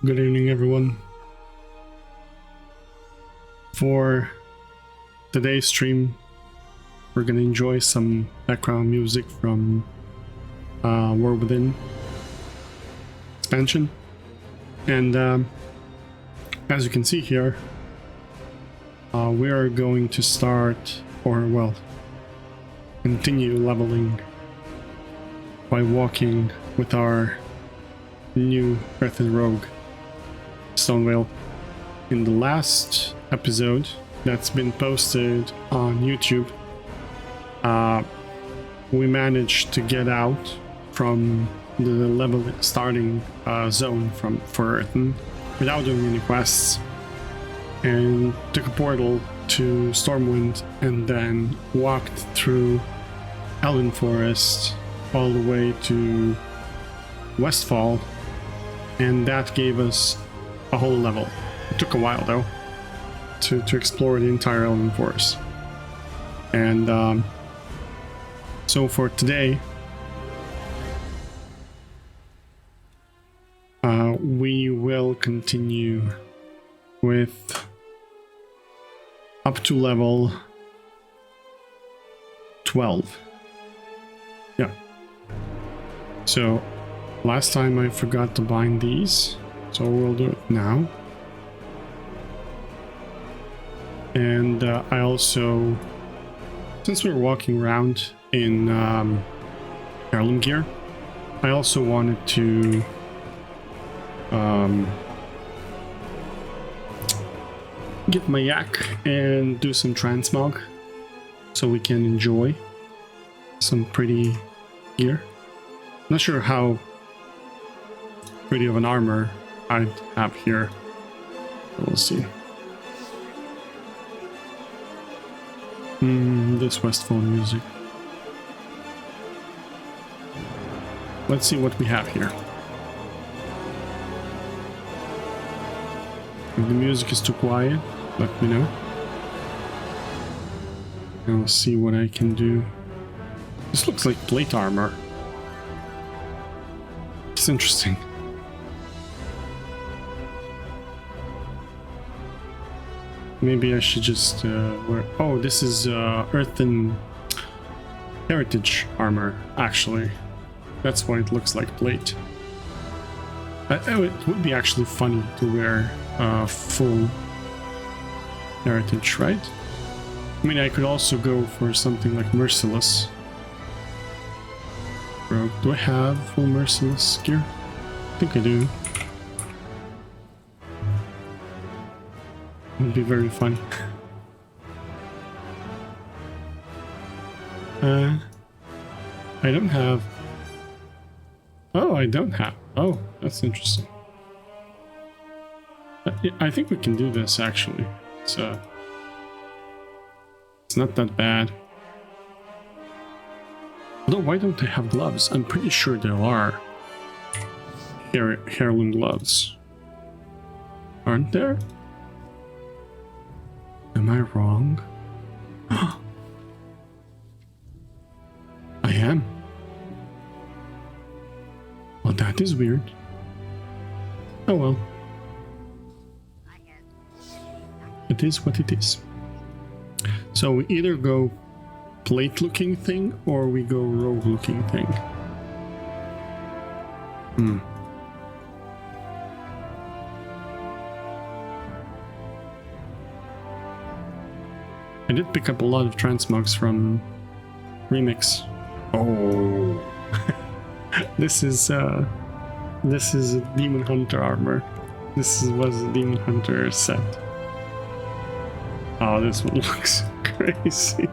Good evening, everyone. For today's stream, we're gonna enjoy some background music from War Within expansion, and as you can see here, we are going to start, or well, continue leveling by walking with our new Earthen rogue, Stonewall. In the last episode that's been posted on YouTube, we managed to get out from the level starting zone for Earthen without doing any quests, and took a portal to Stormwind and then walked through Elven Forest all the way to Westfall, and that gave us a whole level. It took a while though to explore the entire Elven Forest. And so for today, we will continue with up to level 12. Yeah. So last time I forgot to bind these, so we'll do it now. And I also, since we're walking around in heirloom gear, I also wanted to get my yak and do some transmog so we can enjoy some pretty gear. Not sure how pretty of an armor I'd have here. We'll see. This Westfall music. Let's see what we have here. If the music is too quiet, let me know. I'll see what I can do. This looks like plate armor. It's interesting. Maybe I should just wear... Oh, this is Earthen heritage armor, actually. That's why it looks like plate. Oh, it would be actually funny to wear full heritage, right? I mean, I could also go for something like merciless. Bro, do I have full merciless gear? I think I do. Would be very funny. I don't have... Oh, I don't have... Oh, that's interesting. I think we can do this, actually. It's not that bad. Although, why don't I have gloves? I'm pretty sure there are heirloom gloves. Aren't there? Am I wrong? I am. Well, that is weird. Oh well. It is what it is. So we either go plate looking thing or we go rogue looking thing. I did pick up a lot of transmogs from Remix. Oh, this is a Demon Hunter armor. This was a Demon Hunter set. Oh, this one looks crazy.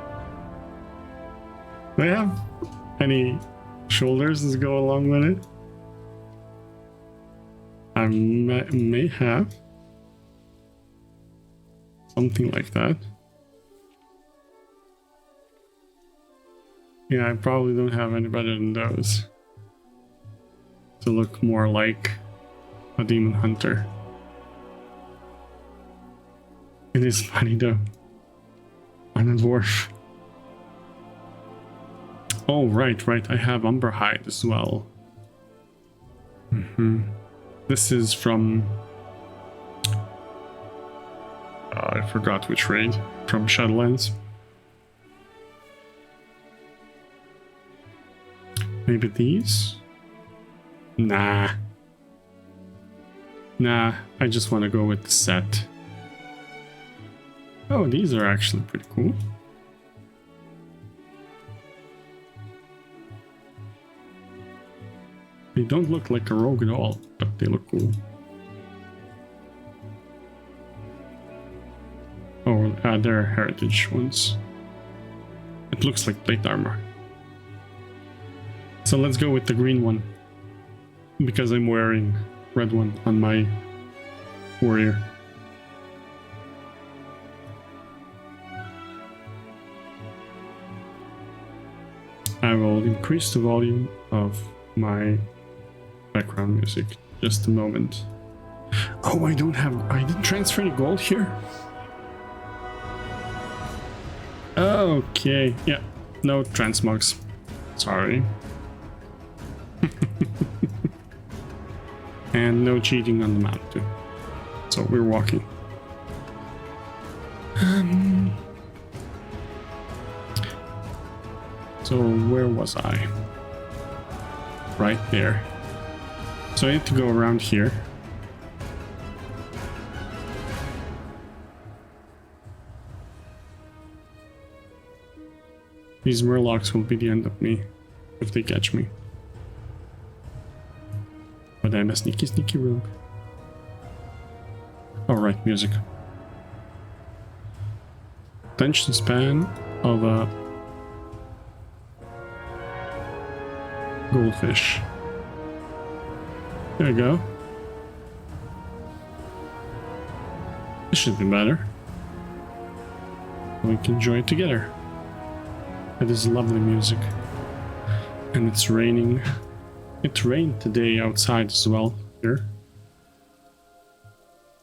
Do I have any shoulders to go along with it? I may have something like that. Yeah, I probably don't have any better than those to look more like a Demon Hunter. It is funny though. I'm a dwarf. Oh, right. I have Umber Hide as well. This is from... I forgot which raid. From Shadowlands. Maybe these? Nah. Nah, I just want to go with the set. Oh, these are actually pretty cool. They don't look like a rogue at all, but they look cool. Oh, they're heritage ones. It looks like plate armor. So let's go with the green one. Because I'm wearing red one on my warrior. I will increase the volume of my background music. Just a moment. Oh, I didn't transfer any gold here? Okay, yeah, no transmogs. Sorry. And no cheating on the map too. So we're walking. So where was I? Right there. So I need to go around here. These murlocs will be the end of me if they catch me. But I'm a sneaky, sneaky rogue. Alright, music. Attention span of a goldfish. There we go. This should be better. We can enjoy it together. It is lovely music. And it's raining. It rained today outside as well here.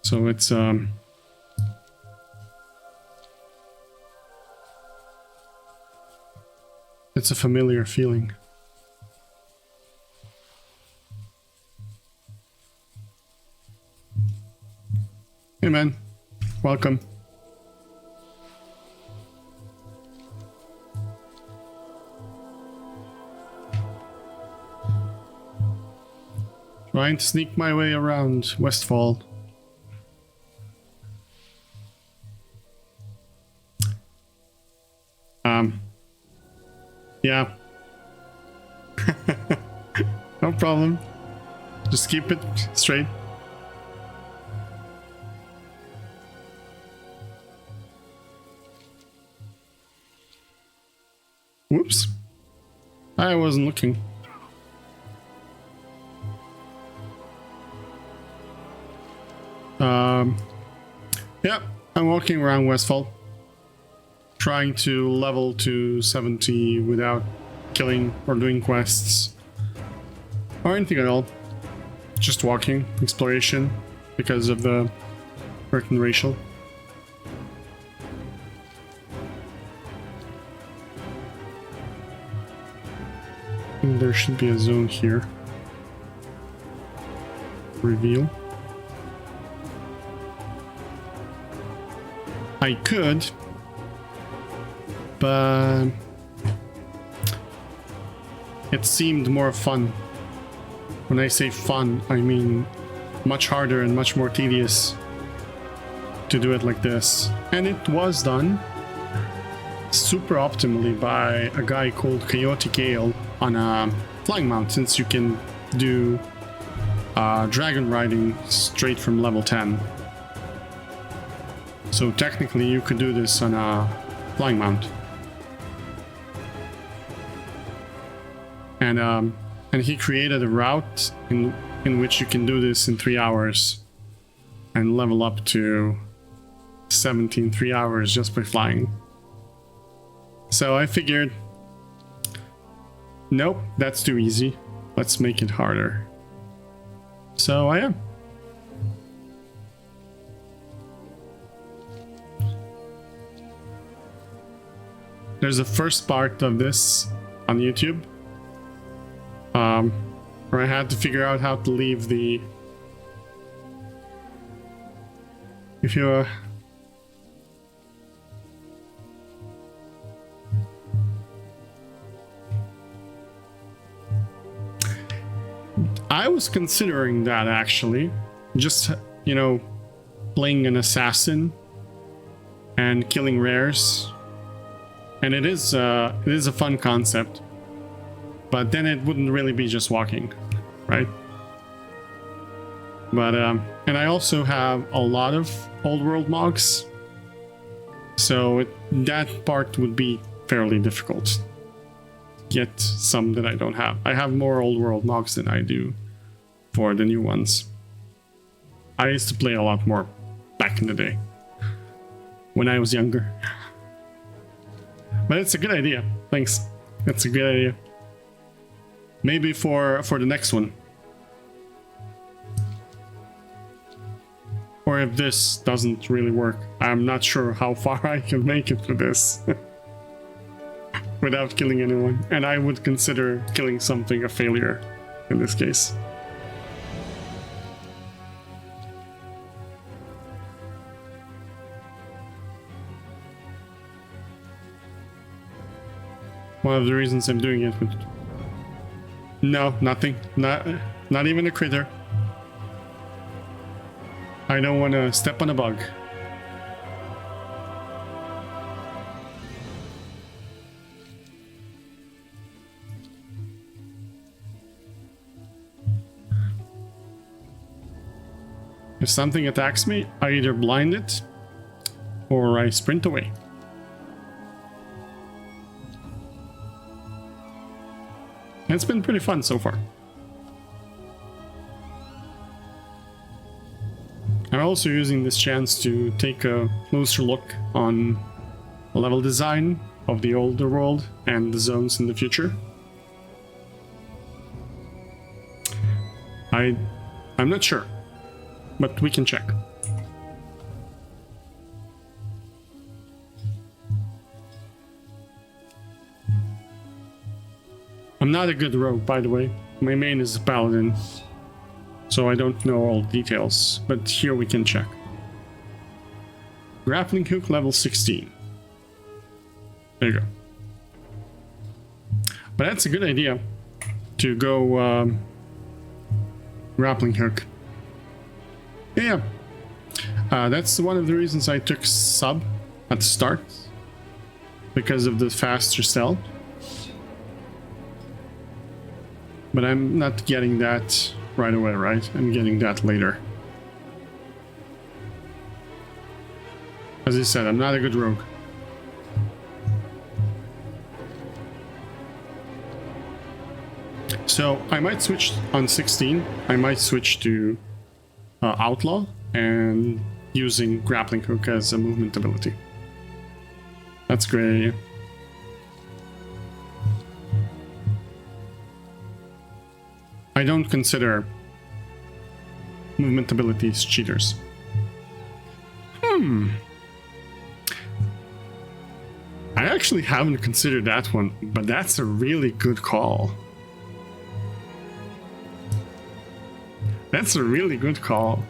So it's a familiar feeling. Hey man, welcome. Trying to sneak my way around Westfall. Yeah. No problem. Just keep it straight. Whoops. I wasn't looking. Yeah, I'm walking around Westfall, trying to level to 70 without killing or doing quests or anything at all. Just walking, exploration, because of the Earthen racial. And there should be a zone here. Reveal. I could, but it seemed more fun. When I say fun, I mean much harder and much more tedious to do it like this. And it was done super optimally by a guy called Coyote Gale on a flying mount, since you can do dragon riding straight from level 10. So technically you could do this on a flying mount. And he created a route in which you can do this in 3 hours and level up to 70 in 3 hours just by flying. So I figured, nope, that's too easy. Let's make it harder. So I am. There's a first part of this on YouTube, where I had to figure out how to leave the if you I was considering that actually, just, you know, playing an assassin and killing rares, and it is a fun concept, but then it wouldn't really be just walking, right? But and I also have a lot of old world mogs, so that part would be fairly difficult. Get some that I don't have. I have more old world mogs than I do for the new ones. I used to play a lot more back in the day when I was younger. But it's a good idea. Thanks. That's a good idea. Maybe for the next one. Or if this doesn't really work. I'm not sure how far I can make it for this. Without killing anyone. And I would consider killing something a failure in this case. One of the reasons I'm doing it with... No, nothing. Not even a critter. I don't want to step on a bug. If something attacks me, I either blind it or I sprint away. It's been pretty fun so far. I'm also using this chance to take a closer look on the level design of the older world and the zones in the future. I'm not sure, but we can check. I'm not a good rogue, by the way. My main is a paladin, so I don't know all the details, but here we can check. Grappling hook level 16. There you go. But that's a good idea to go grappling hook. Yeah, that's one of the reasons I took sub at the start, because of the faster stealth. But I'm not getting that right away, right? I'm getting that later. As I said, I'm not a good rogue. So I might switch on 16. I might switch to Outlaw and using grappling hook as a movement ability. That's a great idea. I don't consider movement abilities cheaters. I actually haven't considered that one, but that's a really good call. That's a really good call.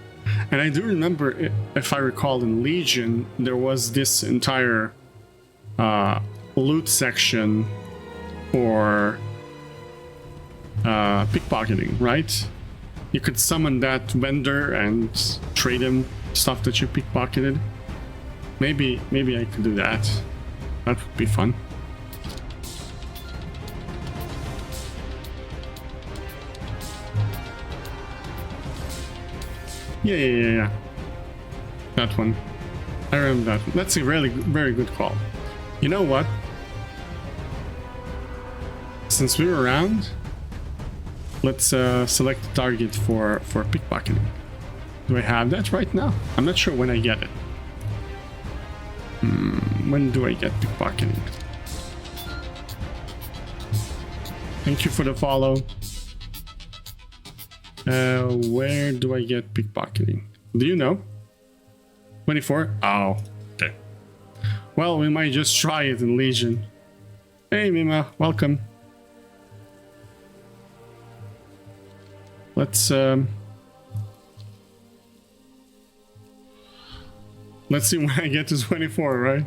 And I do remember, if I recall, in Legion, there was this entire loot section for pickpocketing, right? You could summon that vendor and trade him stuff that you pickpocketed. Maybe I could do that. That would be fun. Yeah. That one. I remember that one. That's a really very good call. You know what? Since we're around, let's select the target for pickpocketing. Do I have that right now? I'm not sure when I get it. When do I get pickpocketing? Thank you for the follow. Where do I get pickpocketing? Do you know? 24? Oh, okay. Well, we might just try it in Legion. Hey, Mima, welcome. Let's Let's see when I get to 24, right?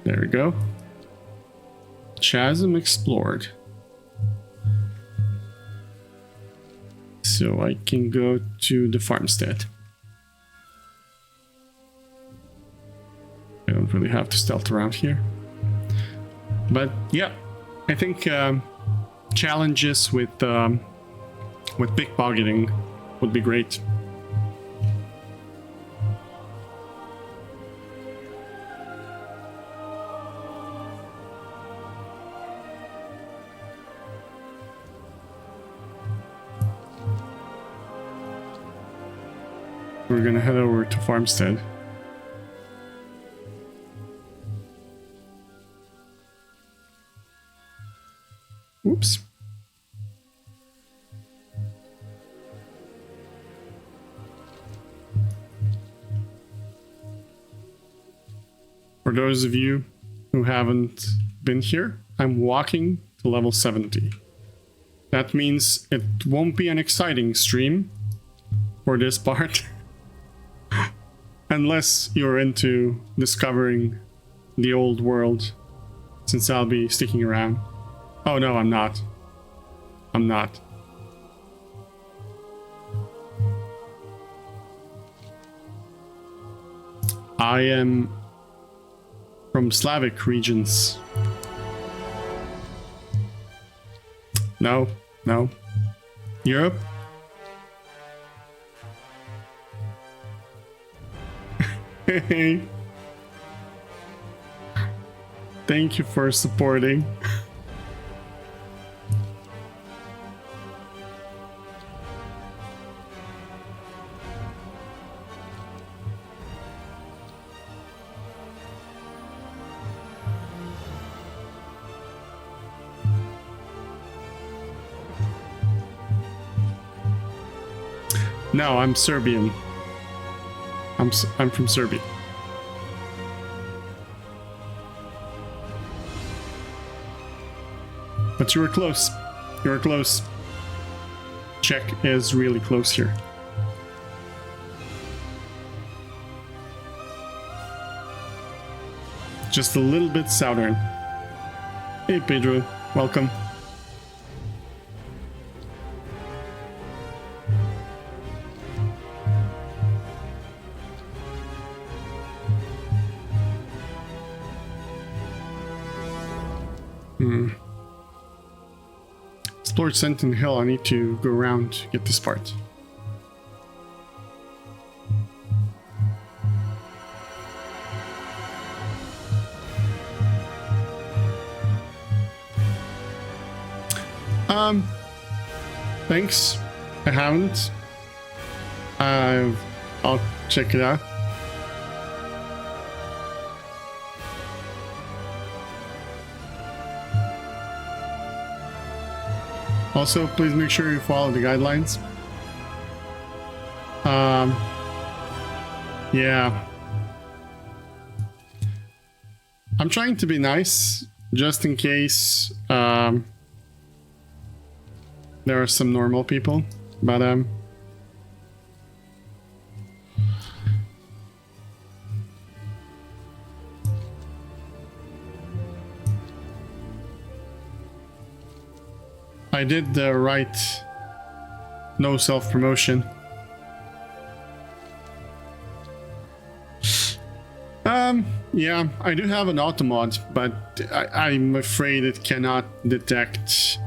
There we go. Chasm explored. So I can go to the farmstead. I don't really have to stealth around here. But yeah, I think challenges with pickpocketing would be great. We're gonna head over to Farmstead. Oops. For those of you who haven't been here, I'm walking to level 70. That means it won't be an exciting stream for this part. Unless you're into discovering the old world, since I'll be sticking around. Oh no, I'm not. I'm not. I am from Slavic regions. No, no. Europe? Hey. Thank you for supporting. No, I'm Serbian. I'm from Serbia. But you were close. You were close. Czech is really close here. Just a little bit southern. Hey Pedro, welcome. Explored Sentinel Hill. I need to go around to get this part. Thanks. I haven't. I'll check it out. Also, please make sure you follow the guidelines. Yeah. I'm trying to be nice, just in case there are some normal people, but I did the right no self-promotion. Yeah, I do have an automod, but I'm afraid it cannot detect,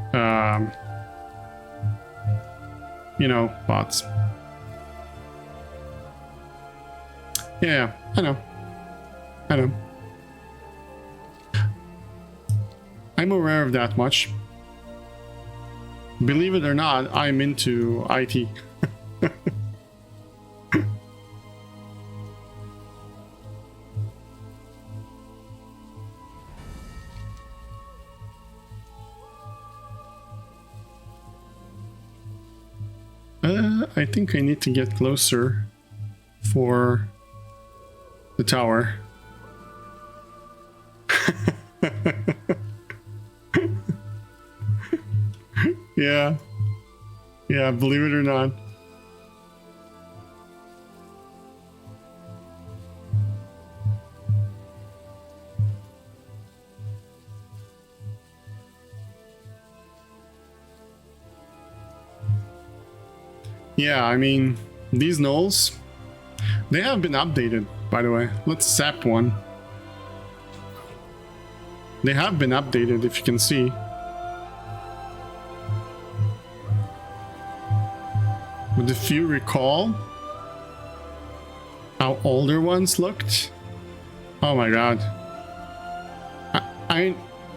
you know, bots. Yeah, I know. I know. I'm aware of that much. Believe it or not, I'm into IT. I think I need to get closer for the tower. Yeah. Yeah, believe it or not. Yeah, I mean, these gnolls, they have been updated, by the way. Let's zap one. They have been updated, if you can see. But if you recall how older ones looked, oh my god. I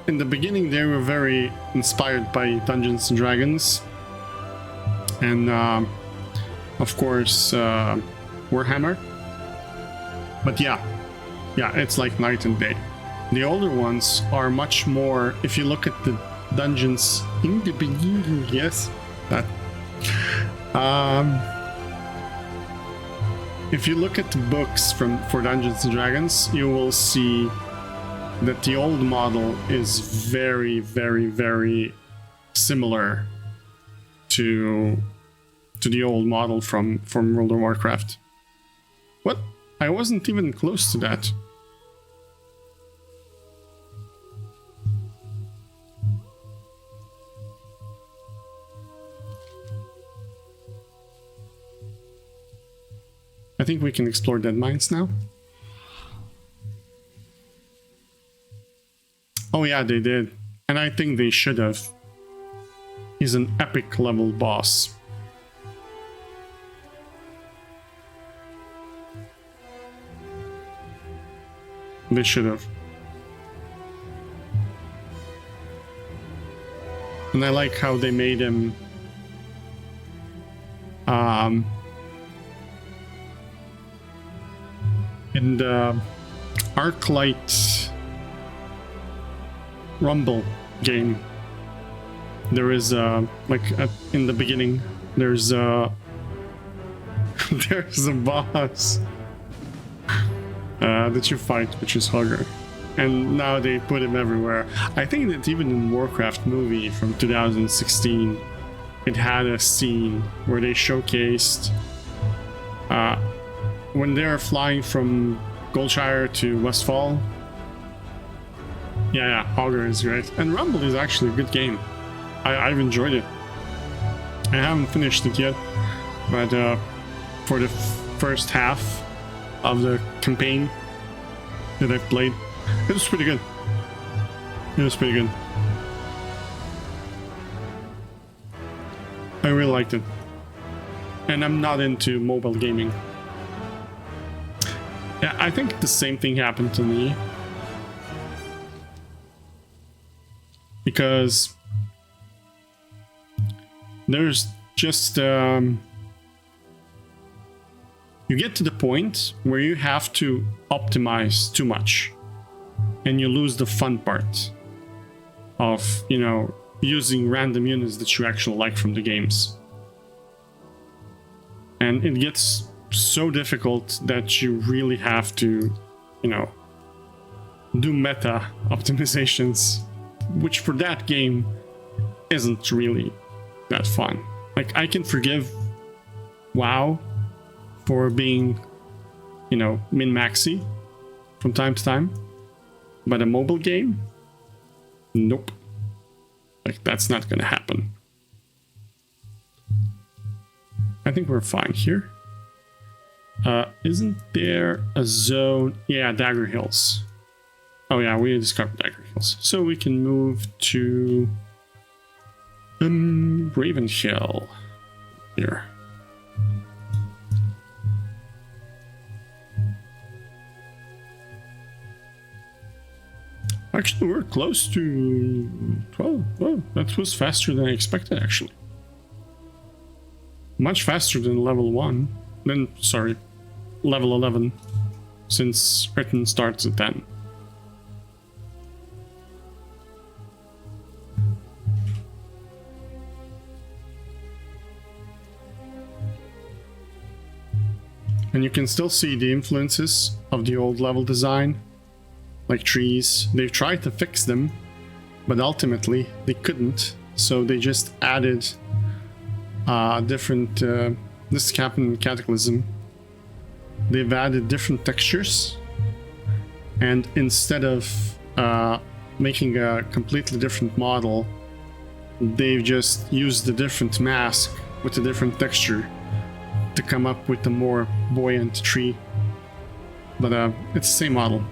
in the beginning they were very inspired by Dungeons and Dragons. And of course Warhammer. But yeah, it's like night and day. The older ones are much more, if you look at the dungeons in the beginning, yes, that if you look at the books for Dungeons and Dragons, you will see that the old model is very, very, very similar to the old model from World of Warcraft. What? I wasn't even close to that. I think we can explore dead mines now. Oh yeah, they did. And I think they should have. He's an epic level boss. They should have. And I like how they made him in the Arclight Rumble game. There is in the beginning there's there's a boss that you fight, which is Hugger, and now they put him everywhere. I think that even in Warcraft movie from 2016 it had a scene where they showcased when they're flying from Goldshire to Westfall. Yeah, Hugger is great, and Rumble is actually a good game. I've enjoyed it. I haven't finished it yet, but for the first half of the campaign that I've played, it was pretty good. It was pretty good. I really liked it. And I'm not into mobile gaming. Yeah, I think the same thing happened to me. Because there's just you get to the point where you have to optimize too much and you lose the fun part of, you know, using random units that you actually like from the games. And it gets so difficult that you really have to, you know, do meta optimizations, which for that game isn't really that fun. Like, I can forgive WoW for being, you know, min-maxy from time to time, but a mobile game? Nope. Like, that's not gonna happen. I think we're fine here. Isn't there a zone? Yeah, Dagger Hills. Oh yeah, we discovered Dagger Hills. So we can move to Raven Hill here. Actually, we're close to 12. Whoa, that was faster than I expected, actually. Much faster than level 1. Then, sorry, level 11. Since Earthen starts at 10. And you can still see the influences of the old level design. Like trees. They've tried to fix them, but ultimately they couldn't, so they just added different. This happened in Cataclysm. They've added different textures, and instead of making a completely different model, they've just used a different mask with a different texture to come up with a more buoyant tree. But it's the same model.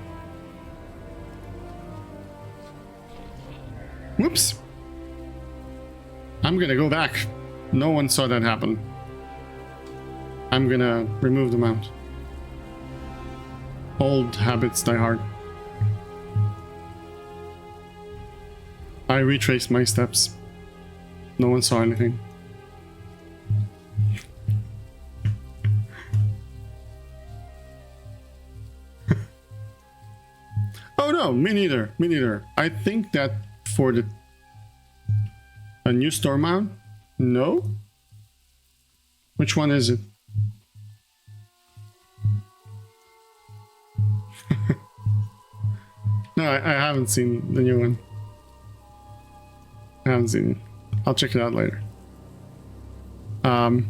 Whoops! I'm gonna go back. No one saw that happen. I'm gonna remove the mount. Old habits die hard. I retraced my steps. No one saw anything. Oh no, me neither. Me neither. I think that for a new store mount? No? Which one is it? No, I haven't seen the new one. I haven't seen it. I'll check it out later. I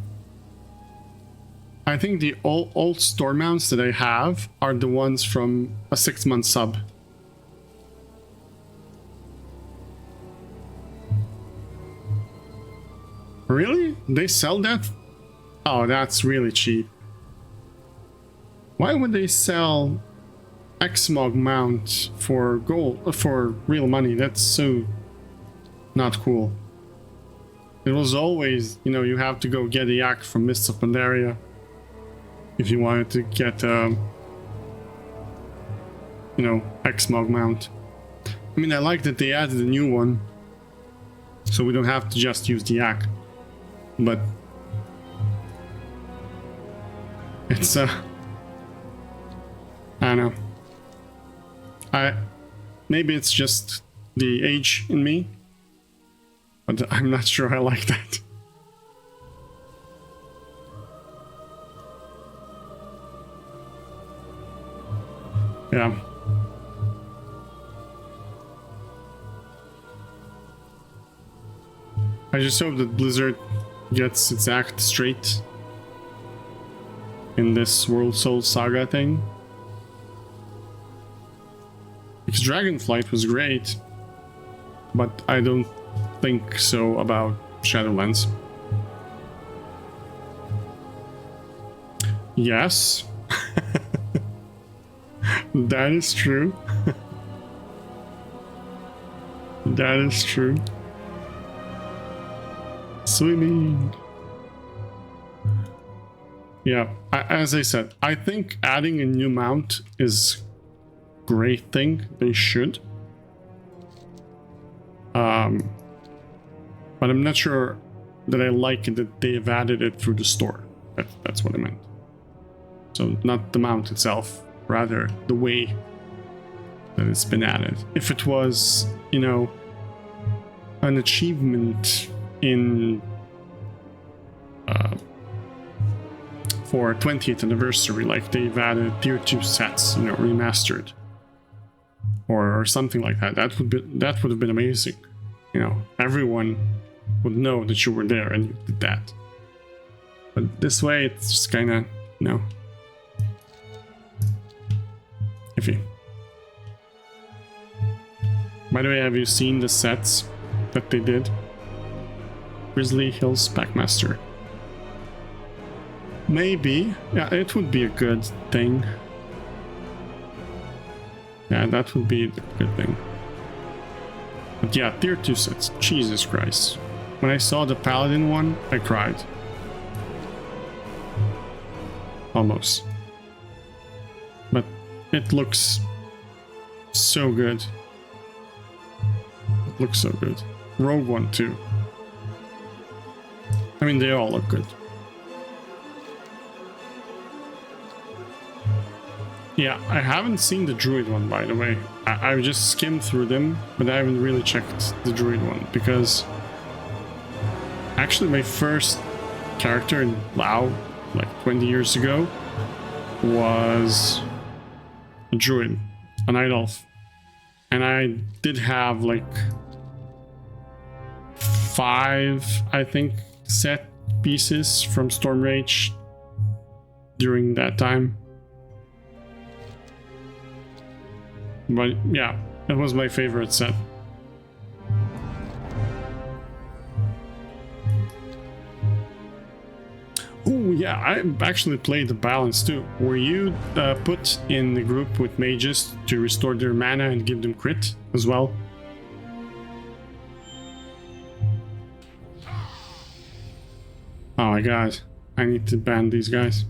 think the old store mounts that I have are the ones from a 6-month sub. Really? They sell that? Oh, that's really cheap. Why would they sell Transmog mount for gold, for real money? That's so not cool. It was always, you know, you have to go get a yak from Mists of Pandaria if you wanted to get you know, Transmog mount. I mean, I like that they added a new one, so we don't have to just use the yak. But it's I don't know. Maybe it's just the age in me, but I'm not sure I like that. Yeah. I just hope that Blizzard gets its act straight in this World Soul Saga thing. Because Dragonflight was great, but I don't think so about Shadowlands. Yes. That is true. That is true. Swimming. Yeah, as I said, I think adding a new mount is a great thing. They should. But I'm not sure that I like it that they've added it through the store. That's what I meant. So not the mount itself, rather the way that it's been added. If it was, you know, an achievement in for 20th anniversary, like they've added tier 2 sets, you know, remastered, or something like that, that would have been amazing. You know, everyone would know that you were there and you did that. But this way, it's just kind of, you know, iffy. By the way, have you seen the sets that they did? Grizzly Hills Packmaster. Maybe. Yeah, it would be a good thing. Yeah, that would be a good thing. But yeah, tier 2 sets. Jesus Christ. When I saw the Paladin one, I cried. Almost. But it looks so good. It looks so good. Rogue one too. I mean, they all look good. Yeah, I haven't seen the Druid one, by the way. I've just skimmed through them, but I haven't really checked the Druid one, because actually my first character in WoW, like 20 years ago, was a Druid, a Night Elf. And I did have like 5, I think, set pieces from Storm Rage during that time. But yeah, it was my favorite set. Oh yeah, I actually played the balance too. Were you put in the group with mages to restore their mana and give them crit as well? Oh my god, I need to ban these guys.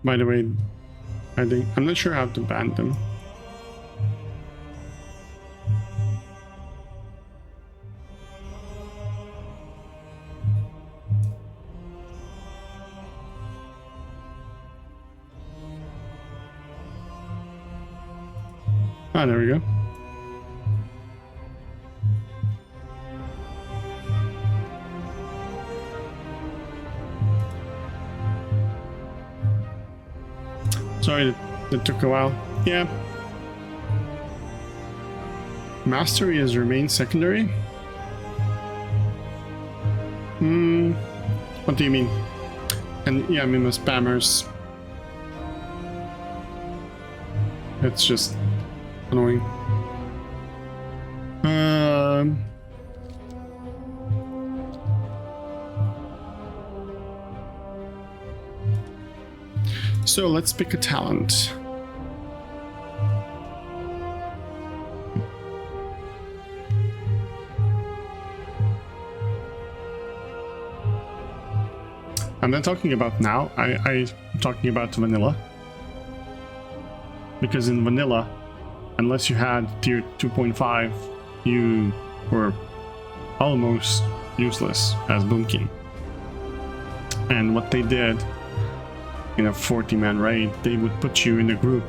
By the way, I'm not sure how to ban them. Ah, there we go. Sorry, that took a while. Yeah. Mastery has remained secondary? What do you mean? And yeah, MMO spammers. It's just annoying. So let's pick a talent. I'm not talking about now. I'm talking about vanilla. Because in vanilla, unless you had tier 2.5, you were almost useless as Boomkin. And what they did in a 40-man raid, they would put you in a group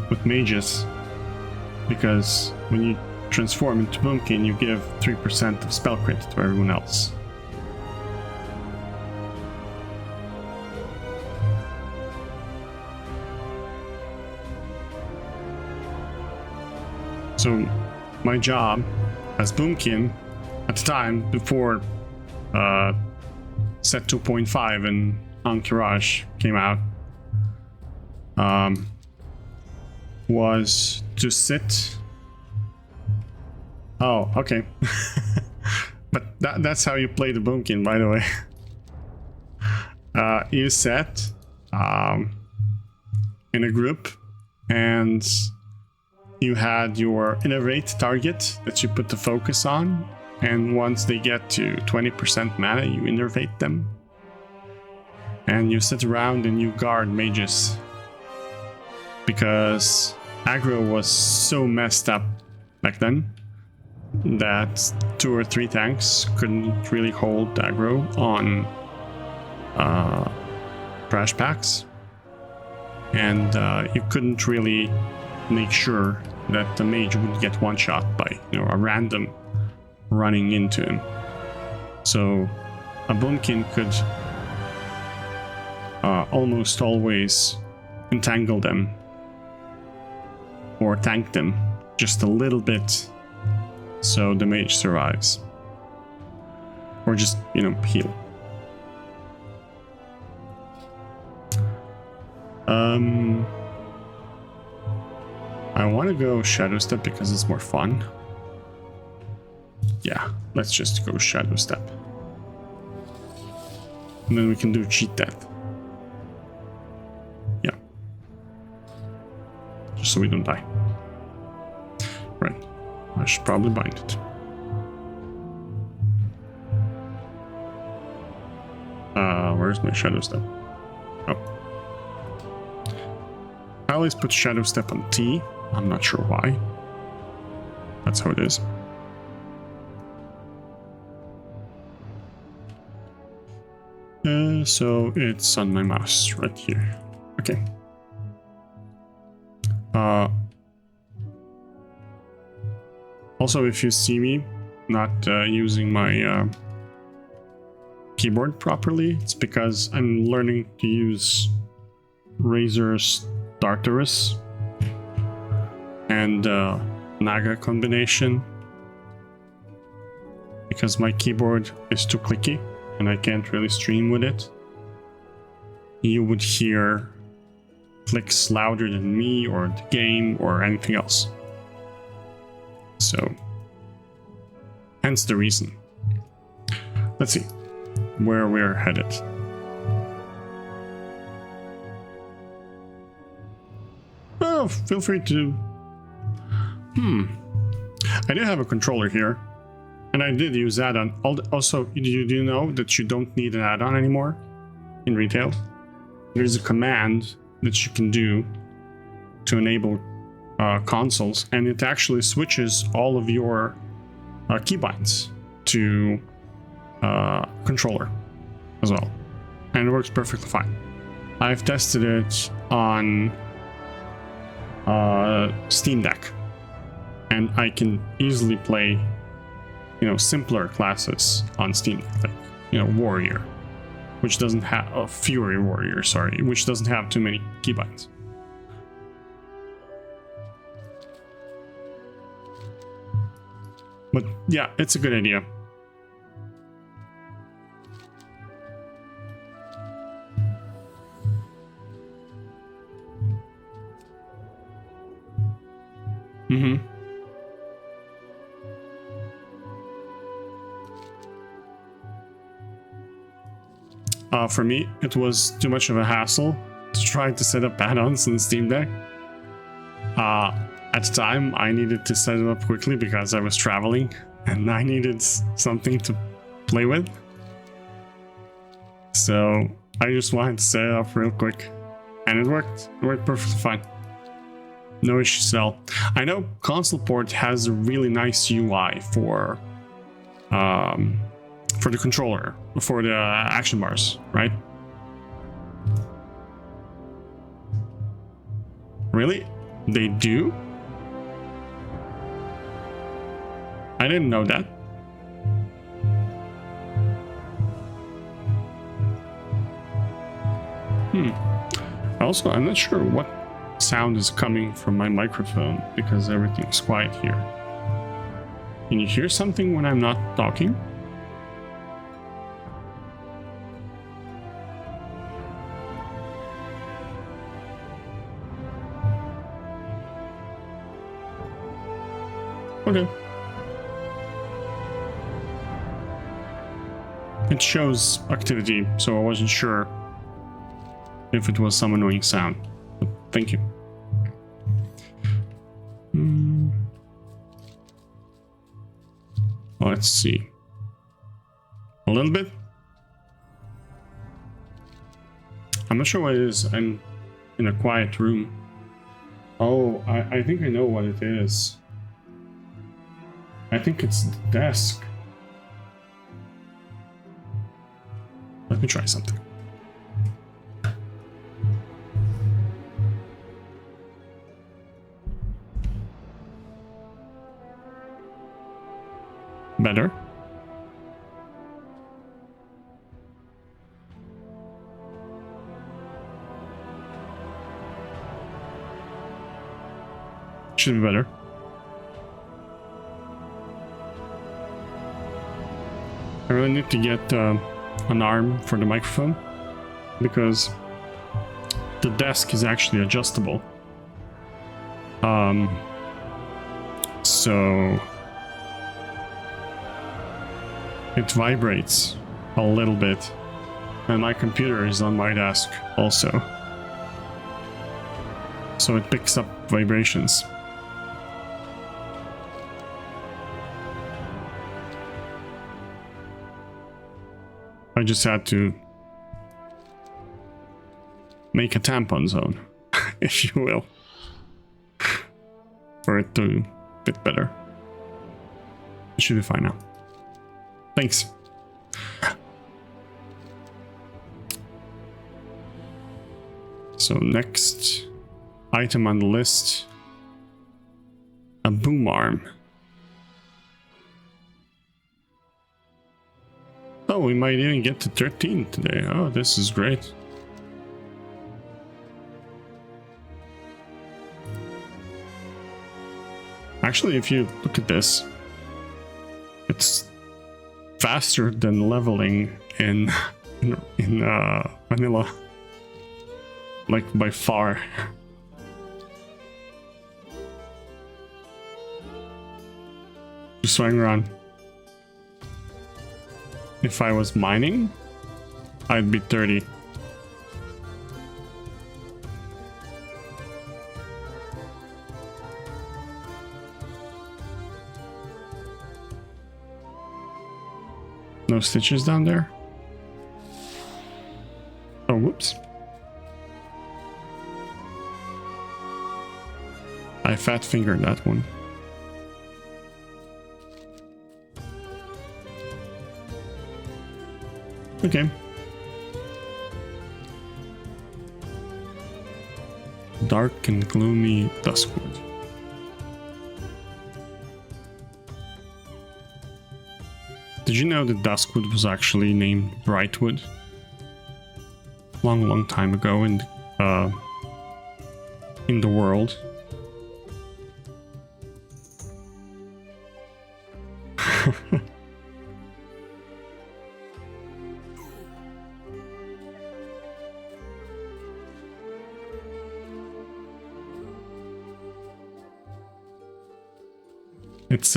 with mages, because when you transform into Boomkin, you give 3% of spell crit to everyone else. So my job as Boomkin at the time, before set 2.5 and Entourage came out, was to sit. Oh, okay. But that's how you play the Boomkin, by the way. You set in a group, and you had your innervate target that you put the focus on, and once they get to 20% mana, you innervate them. And you sit around and you guard mages, because aggro was so messed up back then that 2 or 3 tanks couldn't really hold aggro on trash packs, and you couldn't really make sure that the mage would get one shot by a random running into him. So a Boomkin could almost always entangle them or tank them just a little bit so the mage survives, or just heal. I want to go Shadow Step because it's more fun. Yeah, let's just go Shadow Step. And then we can do Cheat Death. Yeah. Just so we don't die. Right. I should probably bind it. Where's my Shadow Step? Oh. I always put Shadow Step on T. I'm not sure why. That's how it is. So it's on my mouse right here. Okay. Also, if you see me not using my keyboard properly, it's because I'm learning to use Razor's Tartarus. and Naga combination, because my keyboard is too clicky and I can't really stream with it, you would hear clicks louder than me or the game or anything else. So, hence the reason. Let's see where we're headed. Oh, feel free to... I do have a controller here, and I did use add-on. Also, do you know that you don't need an add-on anymore in retail? There's a command that you can do to enable consoles, and it actually switches all of your keybinds to controller as well, and it works perfectly fine. I've tested it on Steam Deck, and I can easily play, simpler classes on Steam Deck, like, Warrior, which doesn't have Fury Warrior, sorry, which doesn't have too many keybinds. But yeah, it's a good idea. For me, it was too much of a hassle to try to set up add-ons in Steam Deck. At the time, I needed to set it up quickly because I was traveling and I needed something to play with. So I just wanted to set it up real quick, and it worked. It worked perfectly fine. No issues at all. I know console port has a really nice UI for the controller, for the action bars, right? Really? They do? I didn't know that. Also, I'm not sure what sound is coming from my microphone because everything's quiet here. Can you hear something when I'm not talking? Okay. It shows activity, so I wasn't sure if it was some annoying sound. But thank you. Let's see. A little bit. I'm not sure what it is. I'm in a quiet room. Oh, I think I know what it is. I think it's the desk. Let me try something. Better? Should be better. I really need to get an arm for the microphone because the desk is actually adjustable. So it vibrates a little bit, and my computer is on my desk also, so it picks up vibrations. I just had to make a tampon zone, if you will, for it to fit better. It should be fine now. Thanks. So next item on the list, a boom arm. Oh, we might even get to 13 today. Oh, this is great. Actually, if you look at this, it's faster than leveling in vanilla, like by far. Just swing around. If I was mining, I'd be 30. No stitches down there? Oh, whoops. I fat fingered that one. Okay. Dark and gloomy Duskwood. Did you know that Duskwood was actually named Brightwood? Long time ago in the world. It's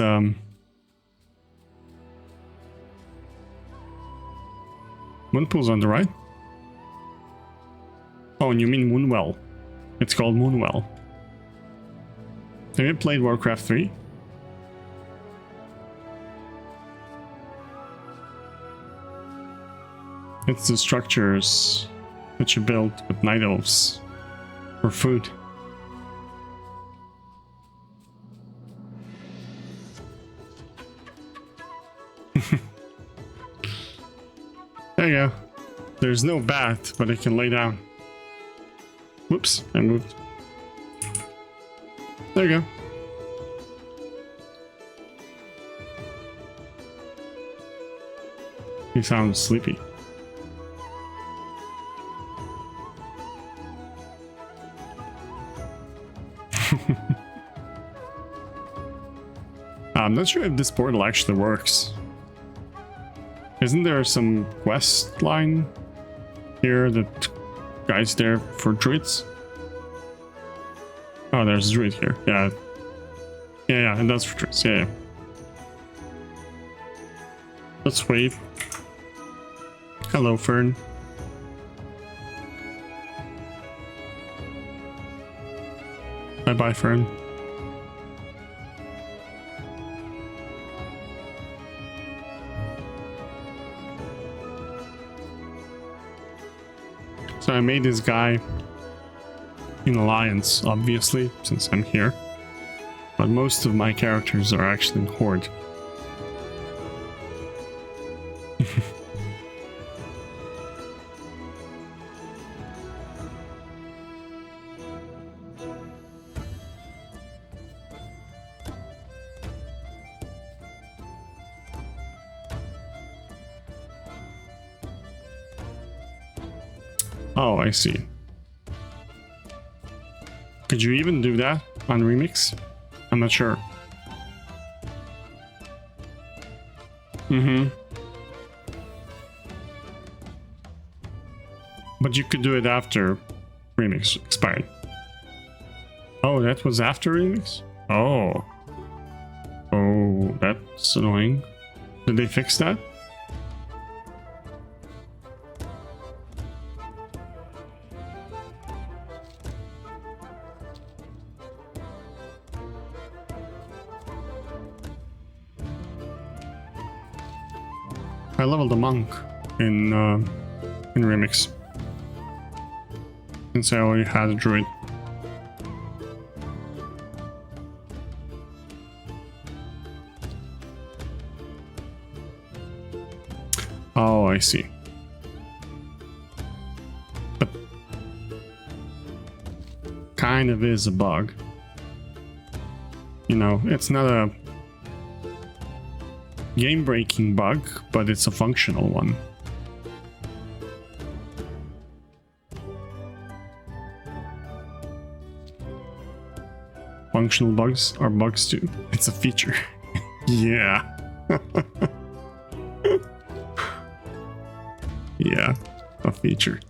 Moonpool's on the right. Oh, and you mean Moonwell. It's called Moonwell. Have you played Warcraft 3? It's the structures that you build with night elves for food. There you go. There's no bat, but it can lay down. Whoops, I moved. There you go. He sounds sleepy. I'm not sure if this portal actually works. Isn't there some quest line here that guides there for druids? Oh, there's a druid here. Yeah. Yeah, and that's for druids. Yeah. Let's wait. Hello, Fern. Bye-bye, Fern. So I made this guy in Alliance, obviously, since I'm here. But most of my characters are actually in Horde. Oh, I see. Could you even do that on Remix? I'm not sure. But you could do it after Remix expired. Oh, that was after Remix? Oh. Oh, that's annoying. Did they fix that? I leveled a monk in Remix, since I already had a druid. Oh, I see. But kind of is a bug. You know, it's not a game-breaking bug, but it's a functional one. functional bugs are bugs too. It's a feature. Yeah. Yeah, a feature.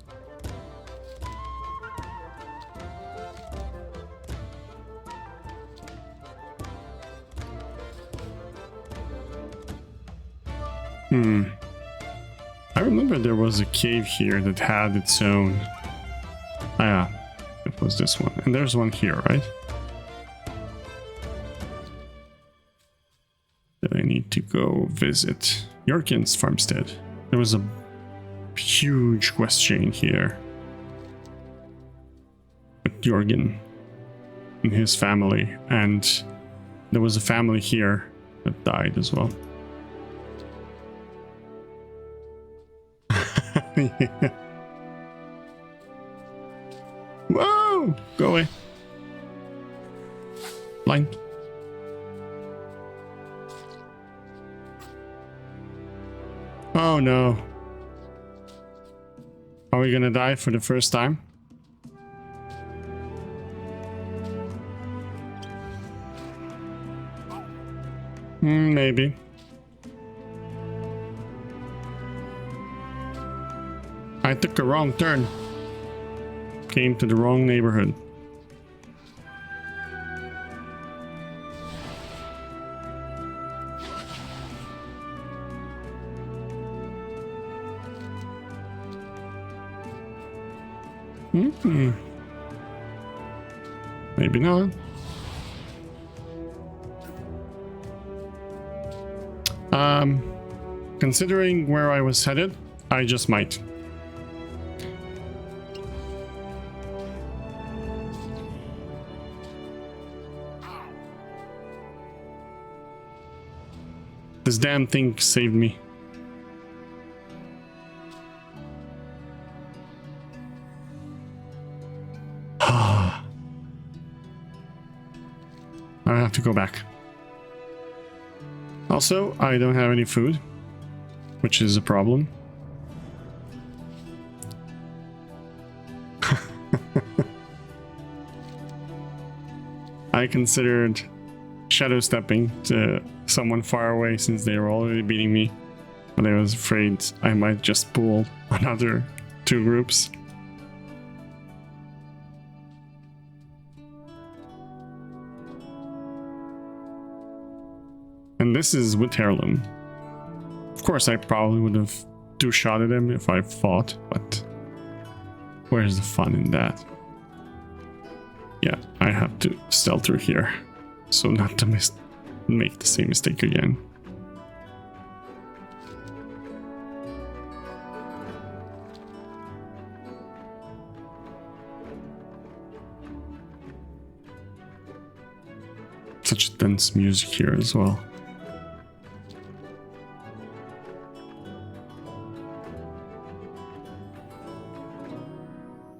I remember there was a cave here that had its own. Ah, yeah, it was this one. And there's one here, right? That I need to go visit. Yorkin's farmstead. There was a huge quest chain here. With Jorgen and his family. And there was a family here that died as well. Yeah. Whoa! Go away. Blind. Oh no. Are we gonna die for the first time? Maybe. I took a wrong turn. Came to the wrong neighborhood. Maybe not. Considering where I was headed, I just might. This damn thing saved me. I have to go back. Also, I don't have any food, which is a problem. I considered shadow stepping to someone far away since they were already beating me, but I was afraid I might just pull another two groups. And this is with Heirloom. Of course, I probably would have two-shotted him if I fought, but where's the fun in that? Yeah, I have to stealth through here, so not to make the same mistake again. Such dense music here as well.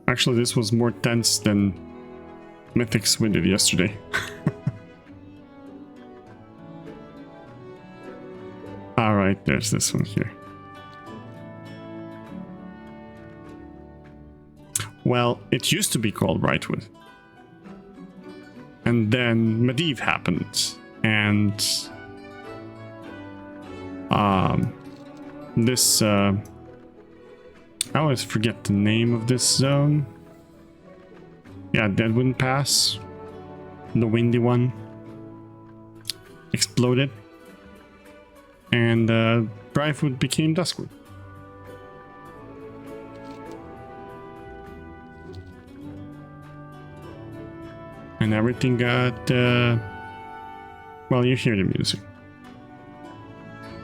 Actually, this was more tense than mythics we did yesterday. Alright, there's this one here. Well, it used to be called Brightwood. And then Medivh happened. And this I always forget the name of this zone. Yeah, Deadwind Pass. The windy one. Exploded. And Brightwood became Duskwood. And everything got... well, you hear the music.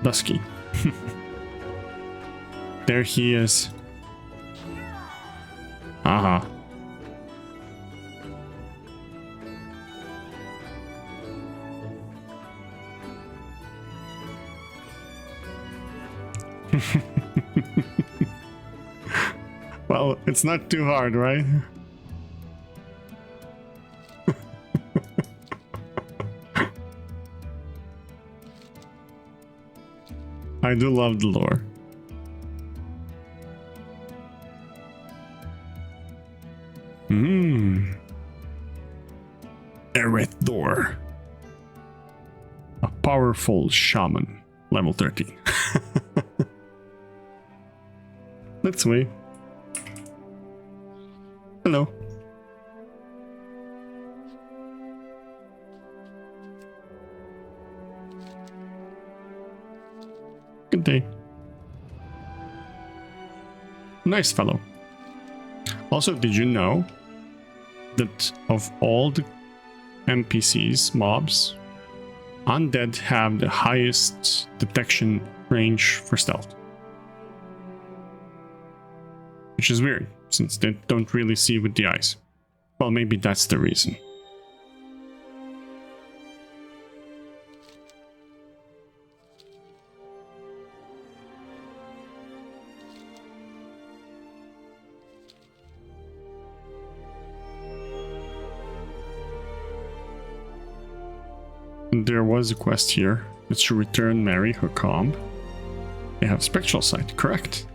Dusky. There he is. Aha. Well, it's not too hard, right? I do love the lore. Merithor. A powerful shaman. Level 13. That's me. Hello. Good day. Nice fellow. Also, did you know that of all the NPCs, mobs, undead have the highest detection range for stealth? Which is weird, since they don't really see with the eyes. Well, maybe that's the reason. There was a quest here. It's to return Mary her comb. They have spectral sight, correct.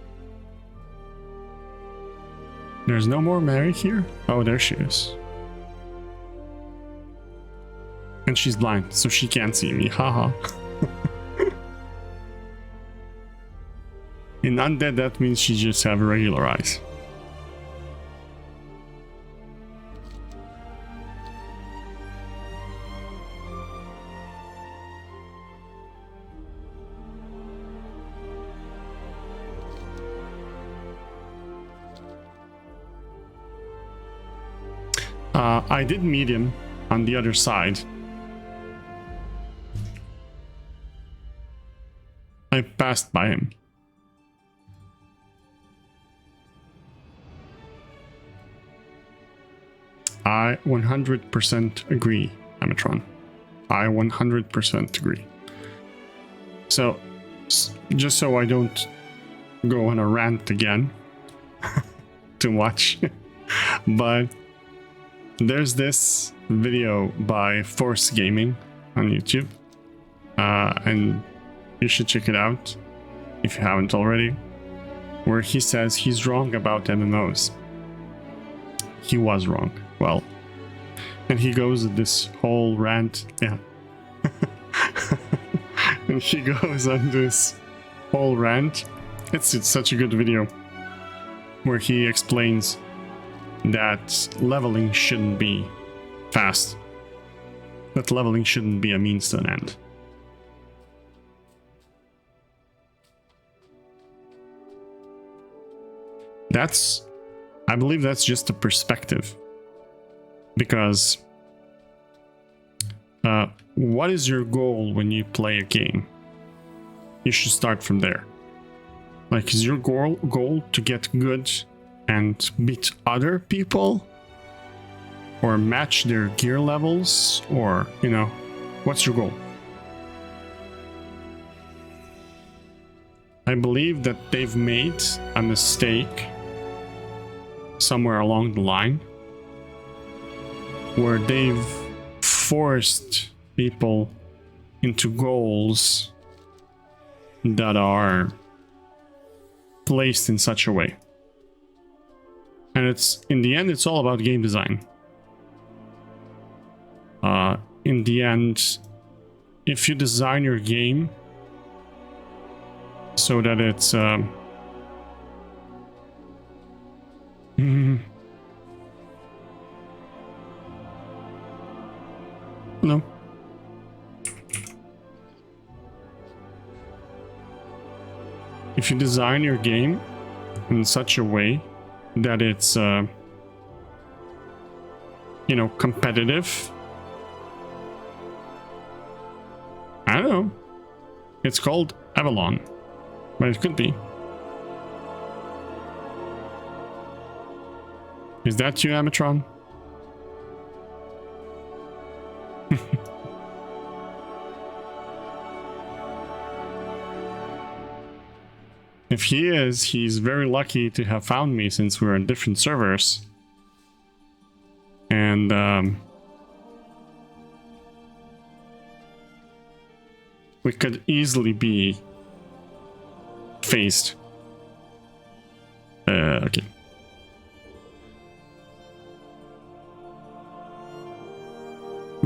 There's no more Mary here? Oh, there she is. And she's blind, so she can't see me, haha. In undead, that means she just have regular eyes. I did meet him on the other side. I passed by him. I 100% agree, Amatron. I 100% agree. So, just so I don't go on a rant again too much, but there's this video by Force Gaming on YouTube, and you should check it out if you haven't already, where he says he's wrong about MMOs. He was wrong. Well, and he goes with this whole rant, yeah. And he goes on this whole rant. It's such a good video where he explains that leveling shouldn't be fast. That leveling shouldn't be a means to an end. I believe that's just a perspective. Because what is your goal when you play a game? You should start from there. Like, is your goal to get good and beat other people, or match their gear levels, or, you know, what's your goal? I believe that they've made a mistake somewhere along the line where they've forced people into goals that are placed in such a way. And it's, in the end, it's all about game design. In the end, if you design your game so that it's no. If you design your game in such a way that it's, you know, competitive. I don't know. It's called Avalon, but it could be. Is that you, Amatron? If he is, he's very lucky to have found me, since we're on different servers. And we could easily be faced. Okay.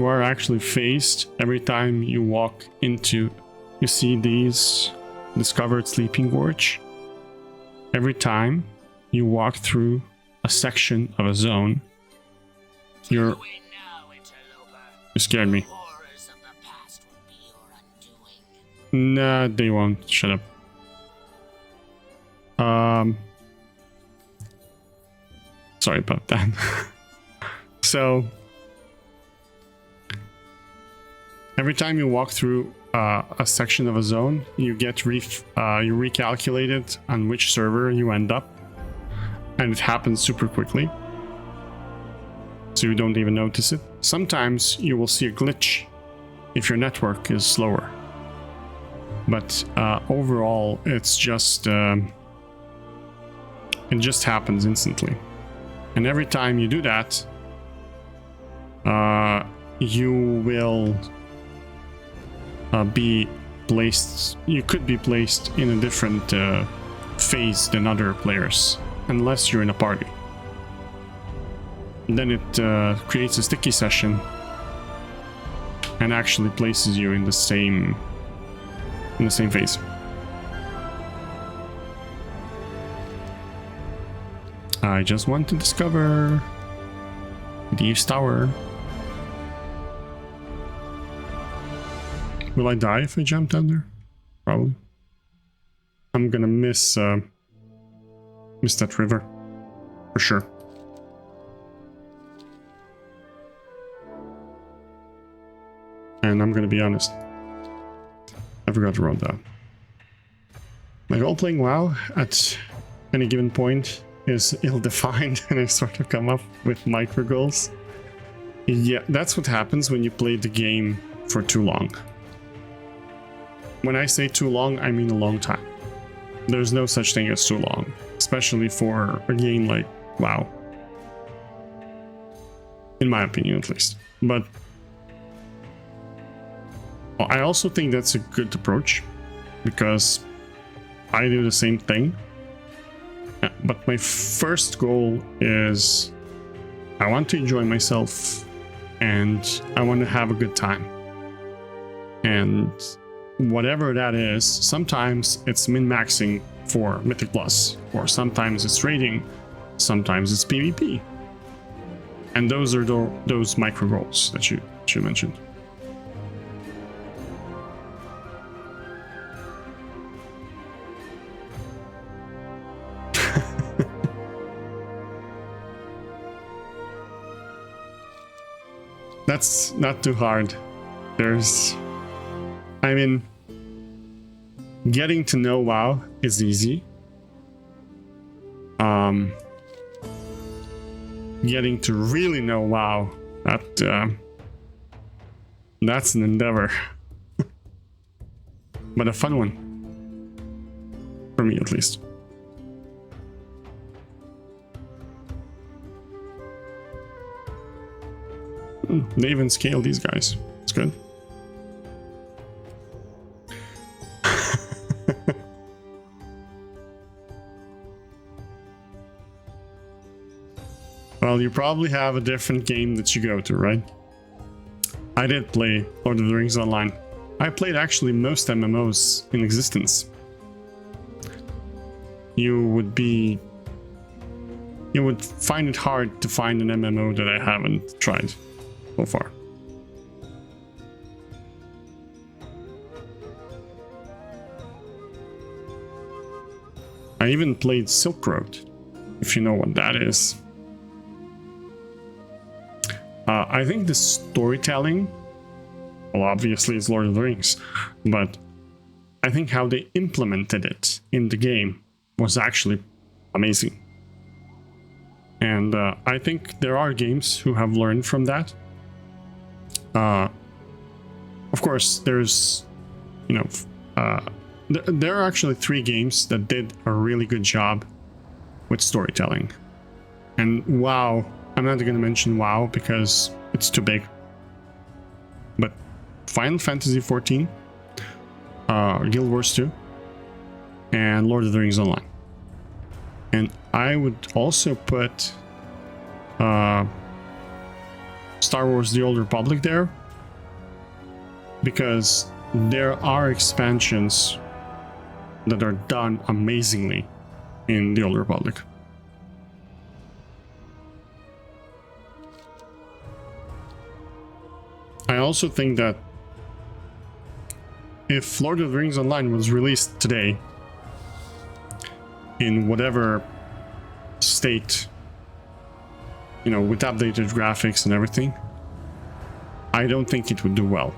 you are actually faced every time you walk into, you see these discovered sleeping gorge. Every time you walk through a section of a zone, you scared me. Nah, they won't. Shut up. Sorry about that. So every time you walk through a section of a zone, you get you recalculated on which server you end up, and it happens super quickly, so you don't even notice it. Sometimes you will see a glitch if your network is slower, but overall it's just it just happens instantly. And every time you do that, you will be placed, you could be placed in a different phase than other players, unless you're in a party. And then it creates a sticky session and actually places you in the same phase. I just want to discover Thieves Tower. Will I die if I jump down there? Probably. I'm gonna miss that river for sure. And I'm gonna be honest, I forgot to roll down. My goal playing WoW at any given point is ill-defined, and I sort of come up with micro goals. Yeah, that's what happens when you play the game for too long. When I say too long, I mean a long time. There's no such thing as too long, especially for a game like WoW. In my opinion, at least. But I also think that's a good approach, because I do the same thing. But my first goal is I want to enjoy myself and I want to have a good time. And whatever that is, sometimes it's min-maxing for Mythic Plus, or sometimes it's raiding, sometimes it's PvP. And those are those micro goals that you mentioned. That's not too hard. I mean, getting to know WoW is easy. Getting to really know WoW, that's an endeavor. But a fun one. For me, at least. They even scale these guys. It's good. Well, you probably have a different game that you go to, right? I did play Lord of the Rings Online. I played actually most MMOs in existence. You would find it hard to find an MMO that I haven't tried so far. I even played Silk Road, if you know what that is. I think the storytelling, well, obviously it's Lord of the Rings, but I think how they implemented it in the game was actually amazing. And I think there are games who have learned from that. Of course, there's, there are actually 3 games that did a really good job with storytelling. And WoW, I'm not going to mention WoW because it's too big. But Final Fantasy XIV, Guild Wars 2, and Lord of the Rings Online. And I would also put Star Star Wars The Old Republic there, because there are expansions that are done amazingly in The Old Republic. I also think that if Lord of the Rings Online was released today, in whatever state, you know, with updated graphics and everything, I don't think it would do well.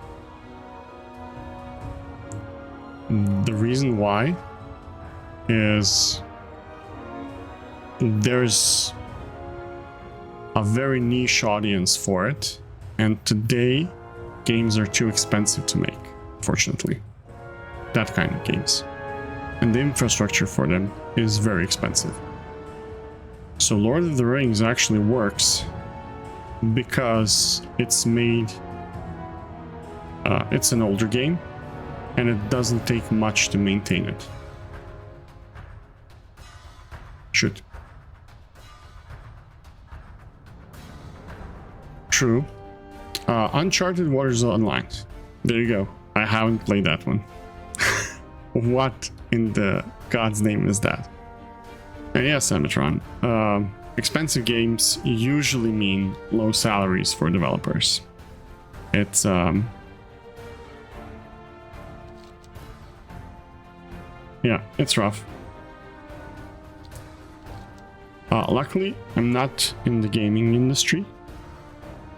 The reason why is there's a very niche audience for it, and today games are too expensive to make, fortunately. That kind of games. And the infrastructure for them is very expensive. So Lord of the Rings actually works because it's made... it's an older game, and it doesn't take much to maintain it. Shoot. True. Uncharted Waters Online. There you go. I haven't played that one. What in the God's name is that? And yes, Amatron. Expensive games usually mean low salaries for developers. It's yeah, it's rough. Luckily, I'm not in the gaming industry.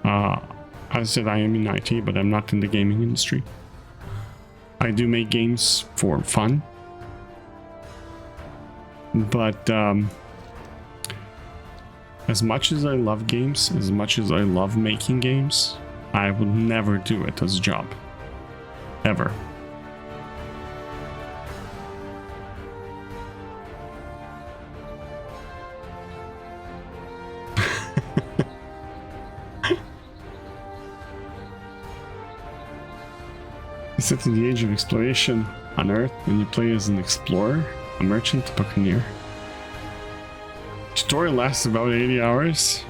As I said, I am in IT, but I'm not in the gaming industry. I do make games for fun. But as much as I love games, as much as I love making games, I would never do it as a job. Ever. Set in the age of exploration on Earth, and you play as an explorer, a merchant, a buccaneer. Tutorial lasts about 80 hours.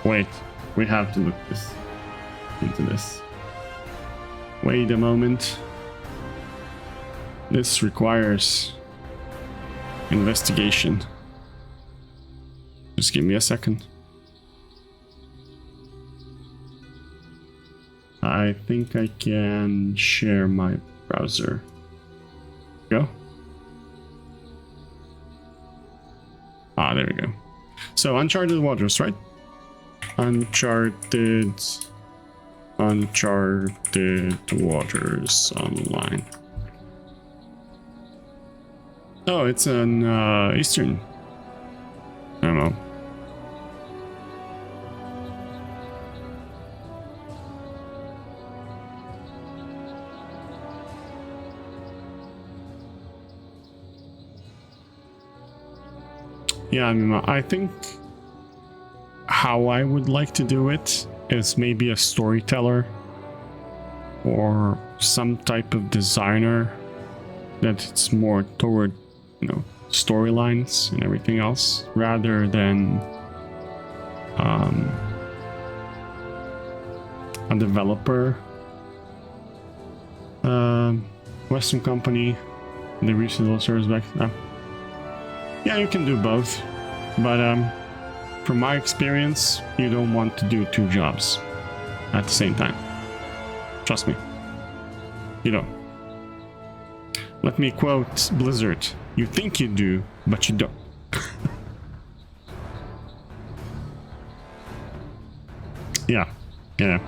Wait, we have to look into this. Wait a moment. This requires investigation. Just give me a second. I think I can share my browser. Go. Ah, there we go. So, Uncharted Waters, right? Uncharted Waters Online. Oh, it's an Eastern MMO. Yeah, I mean, I think how I would like to do it is maybe a storyteller or some type of designer that it's more toward, you know, storylines and everything else, rather than a developer. Western company, they recently serves back. Yeah, you can do both, but from my experience, you don't want to do two jobs at the same time. Trust me, you don't. Let me quote Blizzard: "You think you do, but you don't." Yeah, yeah.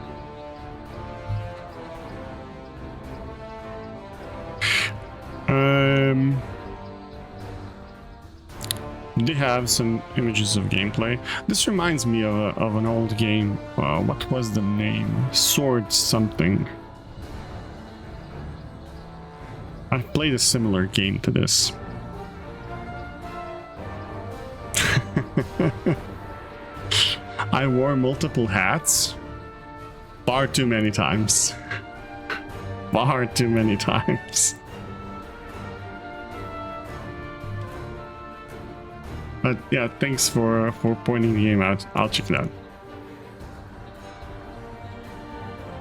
They have some images of gameplay. This reminds me of an old game. What was the name? Sword something. I've played a similar game to this. I wore multiple hats. Far too many times. Far too many times. But yeah, thanks for pointing the game out. I'll check it out.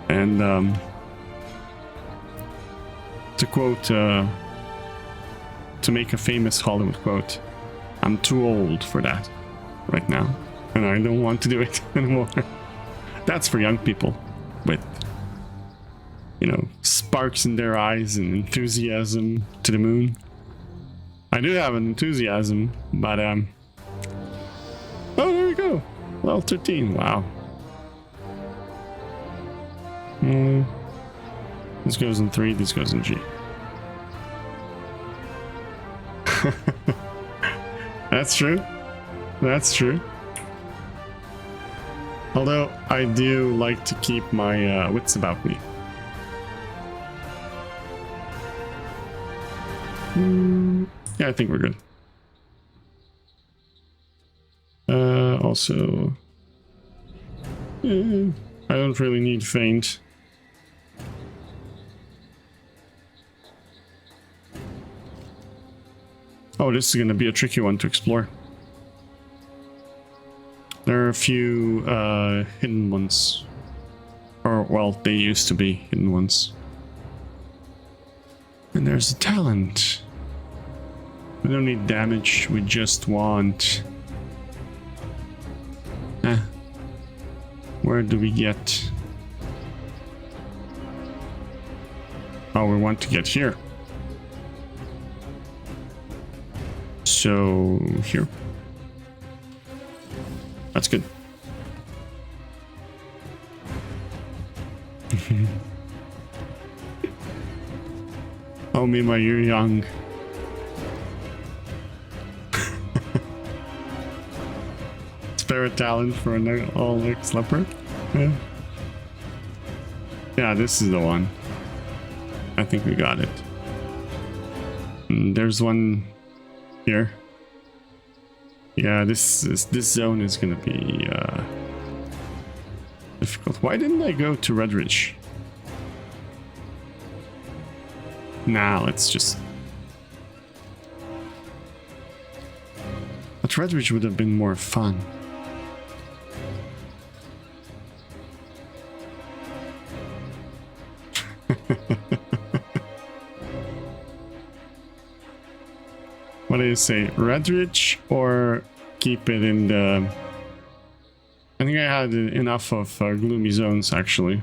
And to quote, to make a famous Hollywood quote, I'm too old for that right now, and I don't want to do it anymore. That's for young people with, you know, sparks in their eyes and enthusiasm to the moon. I do have an enthusiasm, but oh, there we go. Level 13. Wow. This goes in 3, this goes in G. That's true. That's true. Although I do like to keep my wits about me. Yeah, I think we're good. Also, I don't really need feint. Oh, this is going to be a tricky one to explore. There are a few hidden ones. Or, well, they used to be hidden ones. And there's a talent. We don't need damage, we just want... Where do we get... Oh, we want to get here. So, here. That's good. Oh, Mima, you're young. Spare a talent for an all-X leopard? Yeah. Yeah, this is the one. I think we got it. There's one here. Yeah, this zone is gonna be difficult. Why didn't I go to Redridge? Nah, let's just... But Redridge would have been more fun. What do you say? Redridge or keep it in the... I think I had enough of gloomy zones actually.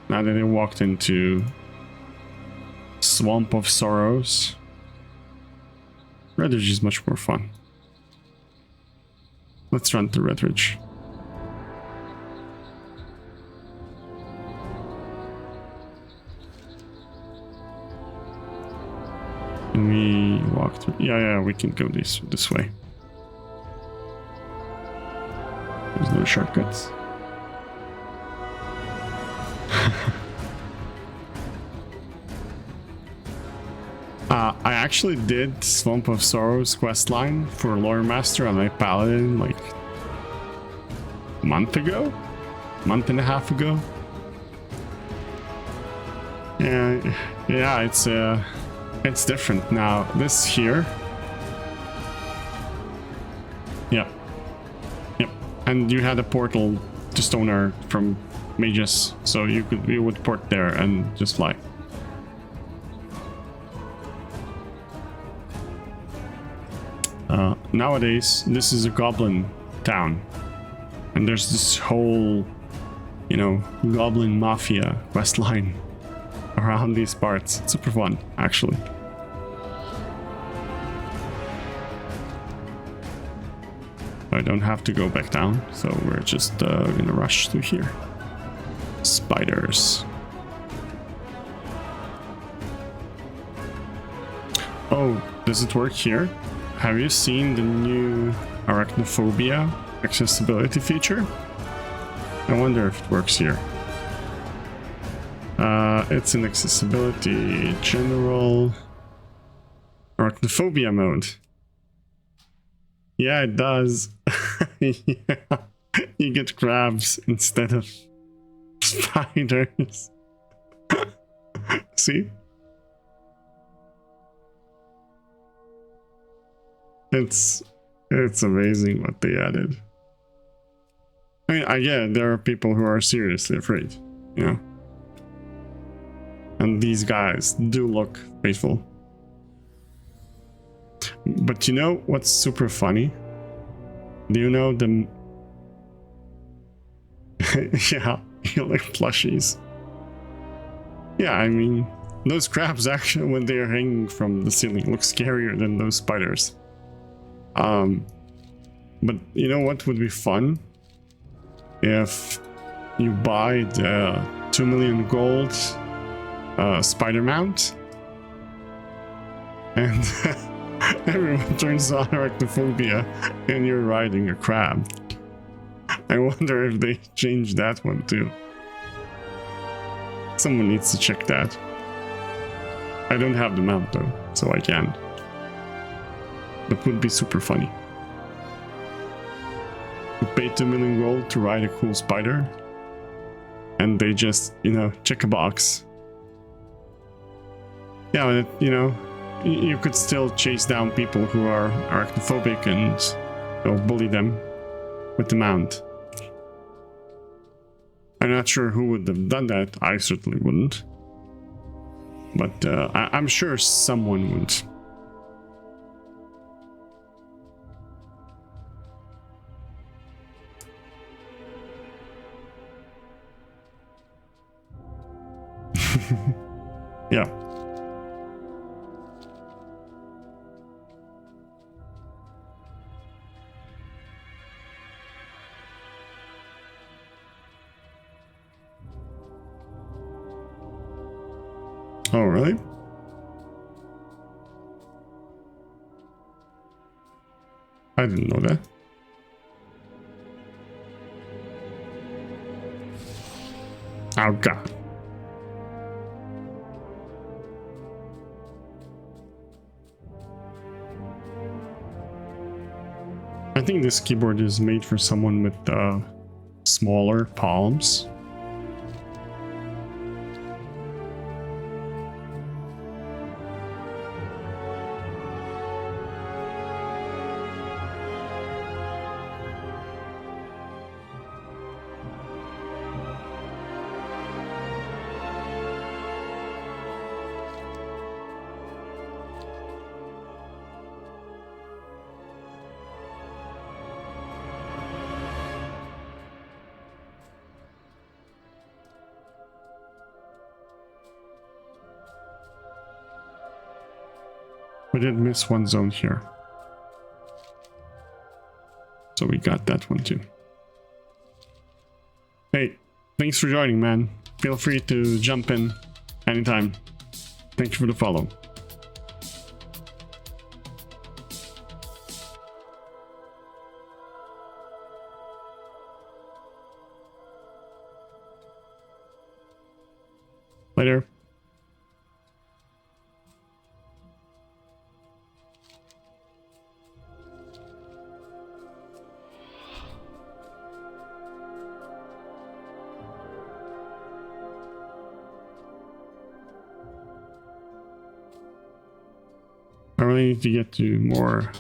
Now that I walked into Swamp of Sorrows. Redridge is much more fun. Let's run to Redridge. Can we walk through? Yeah, we can go this way. There's no shortcuts. I actually did Swamp of Sorrows questline for Lore Master on my Paladin like a month and a half ago. Yeah, it's different now. This here. Yep. And you had a portal to Stoner from Mages, so you would port there and just fly. Nowadays, this is a goblin town, and there's this whole, you know, goblin mafia questline around these parts. It's super fun, actually. I don't have to go back down, so we're just gonna rush through here. Spiders. Oh, does it work here? Have you seen the new Arachnophobia accessibility feature? I wonder if it works here. It's in accessibility general Arachnophobia mode. Yeah, it does. Yeah. You get crabs instead of spiders. See? It's It's amazing what they added. I mean, I get it, there are people who are seriously afraid, you know. And these guys do look faithful. But you know what's super funny? Do you know the... yeah, you like plushies. Yeah, I mean, those crabs actually, when they're hanging from the ceiling, look scarier than those spiders. But you know what would be fun? If you buy the 2 million gold spider mount, and everyone turns on Arachnophobia and you're riding a crab. I wonder if they changed that one too. Someone needs to check that. I don't have the mount though, so I can't. That would be super funny. You pay 2 million gold to ride a cool spider, and they just, you know, check a box. Yeah, but you know, you could still chase down people who are arachnophobic and, you know, bully them with the mount. I'm not sure who would have done that. I certainly wouldn't. But I'm sure someone would. Yeah. Oh, really? I didn't know that. Oh, God. I think this keyboard is made for someone with smaller palms. We did miss one zone here. So we got that one too. Hey, thanks for joining, man. Feel free to jump in anytime. Thank you for the follow. Later. I really need to get to more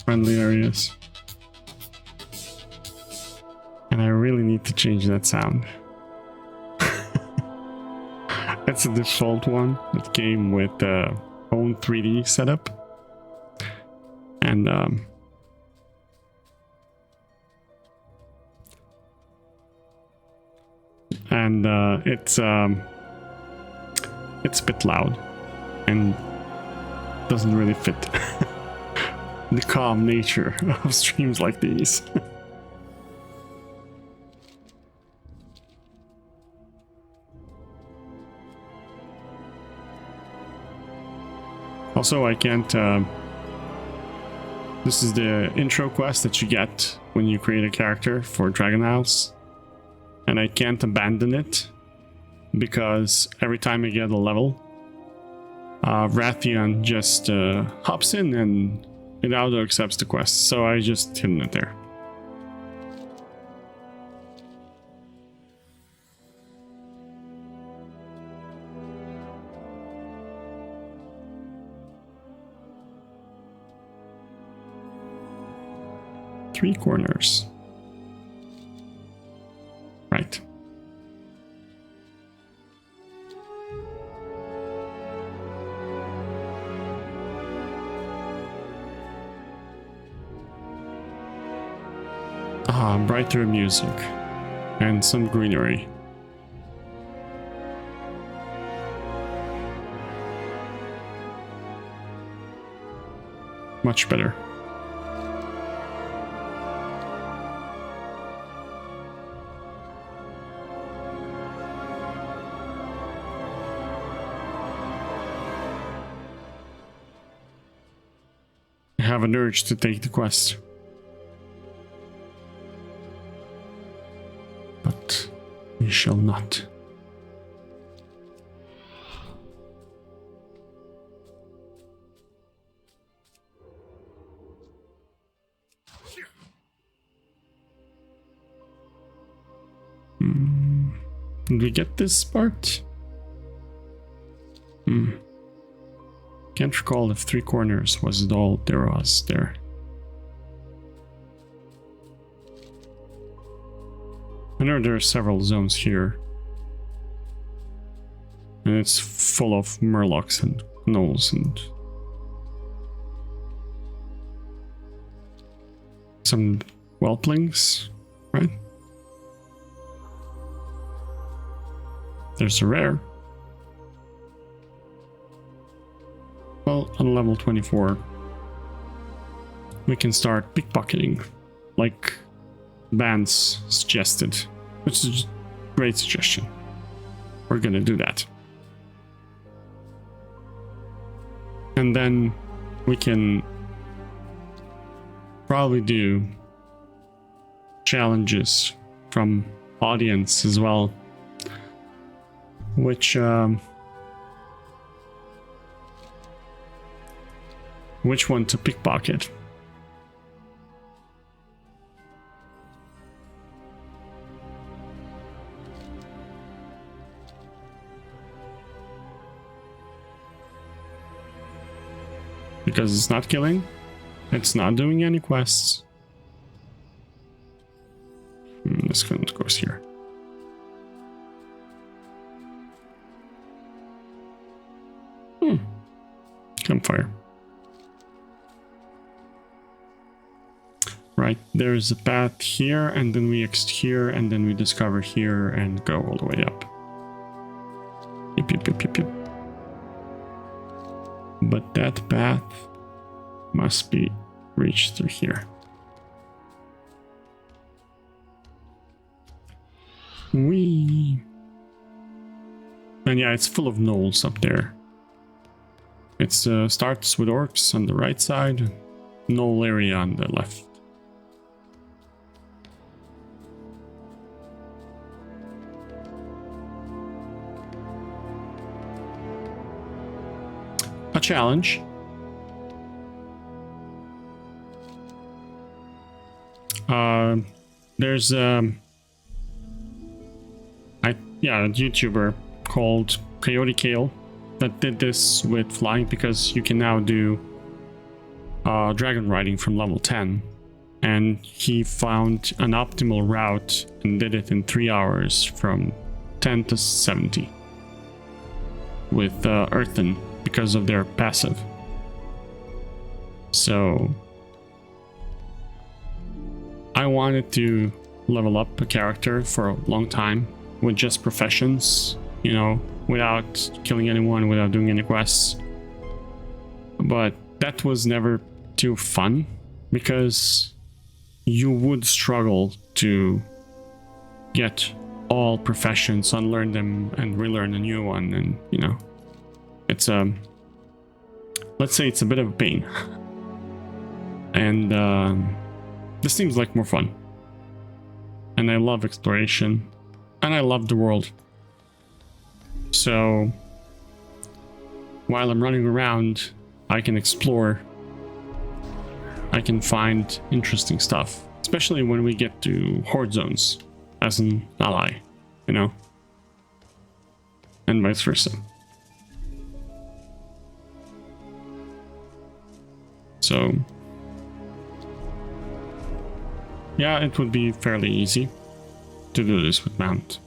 friendly areas. And I really need to change that sound. That's a default one that came with the own 3D setup. And it's a bit loud and doesn't really fit the calm nature of streams like these. Also, I can't... this is the intro quest that you get when you create a character for Dragon House. And I can't abandon it because every time I get a level, Rathian just hops in and it auto accepts the quest. So I just hidden it there. 3 corners. Right. Brighter music and some greenery. Much better. I have an urge to take the quest. But we shall not. Did we get this part? Can't recall if 3 corners was it all there was there. I know there are several zones here. And it's full of murlocs and gnolls and some whelplings, right? There's a rare. Well, on level 24, we can start pickpocketing, like Bands suggested, which is a great suggestion. We're gonna do that. And then we can probably do challenges from audience as well, which one to pickpocket. Because it's not killing, it's not doing any quests. This one goes here. Campfire. Right, there's a path here, and then we exit here, and then we discover here and go all the way up. Yep. But that path must be reached through here. Whee! And yeah, it's full of gnolls up there. It starts with orcs on the right side, gnoll area on the left. A challenge. There's a YouTuber called Coyote Kale that did this with flying, because you can now do dragon riding from level 10, and he found an optimal route and did it in 3 hours from 10 to 70 with Earthen because of their passive. So I wanted to level up a character for a long time with just professions, you know, without killing anyone, without doing any quests. But that was never too fun, because you would struggle to get all professions, unlearn them, and relearn a new one, and you know, it's let's say it's a bit of a pain. And this seems like more fun. And I love exploration, and I love the world. So while I'm running around, I can explore. I can find interesting stuff, especially when we get to horde zones as an ally, you know, and vice versa. yeah, it would be fairly easy to do this with mount.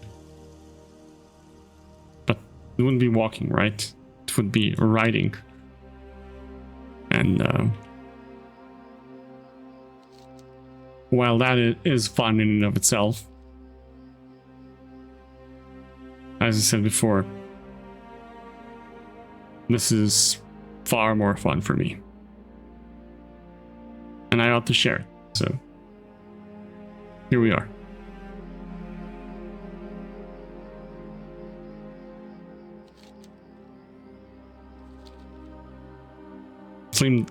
But it wouldn't be walking, right? It would be riding. And while that is fun in and of itself, as I said before, this is far more fun for me. And I ought to share it, so here we are.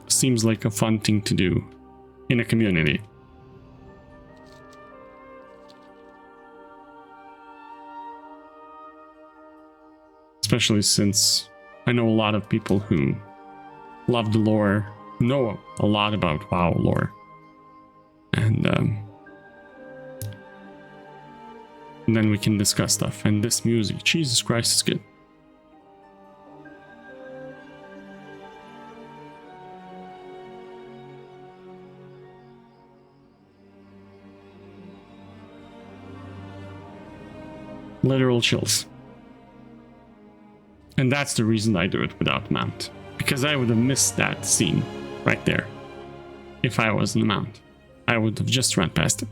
Seems like a fun thing to do in a community. Especially since I know a lot of people who love the lore, know a lot about WoW lore. And then we can discuss stuff. And this music, Jesus Christ, is good. Literal chills. And that's the reason I do it without mount. Because I would have missed that scene right there. If I was in the mount, I would have just ran past it.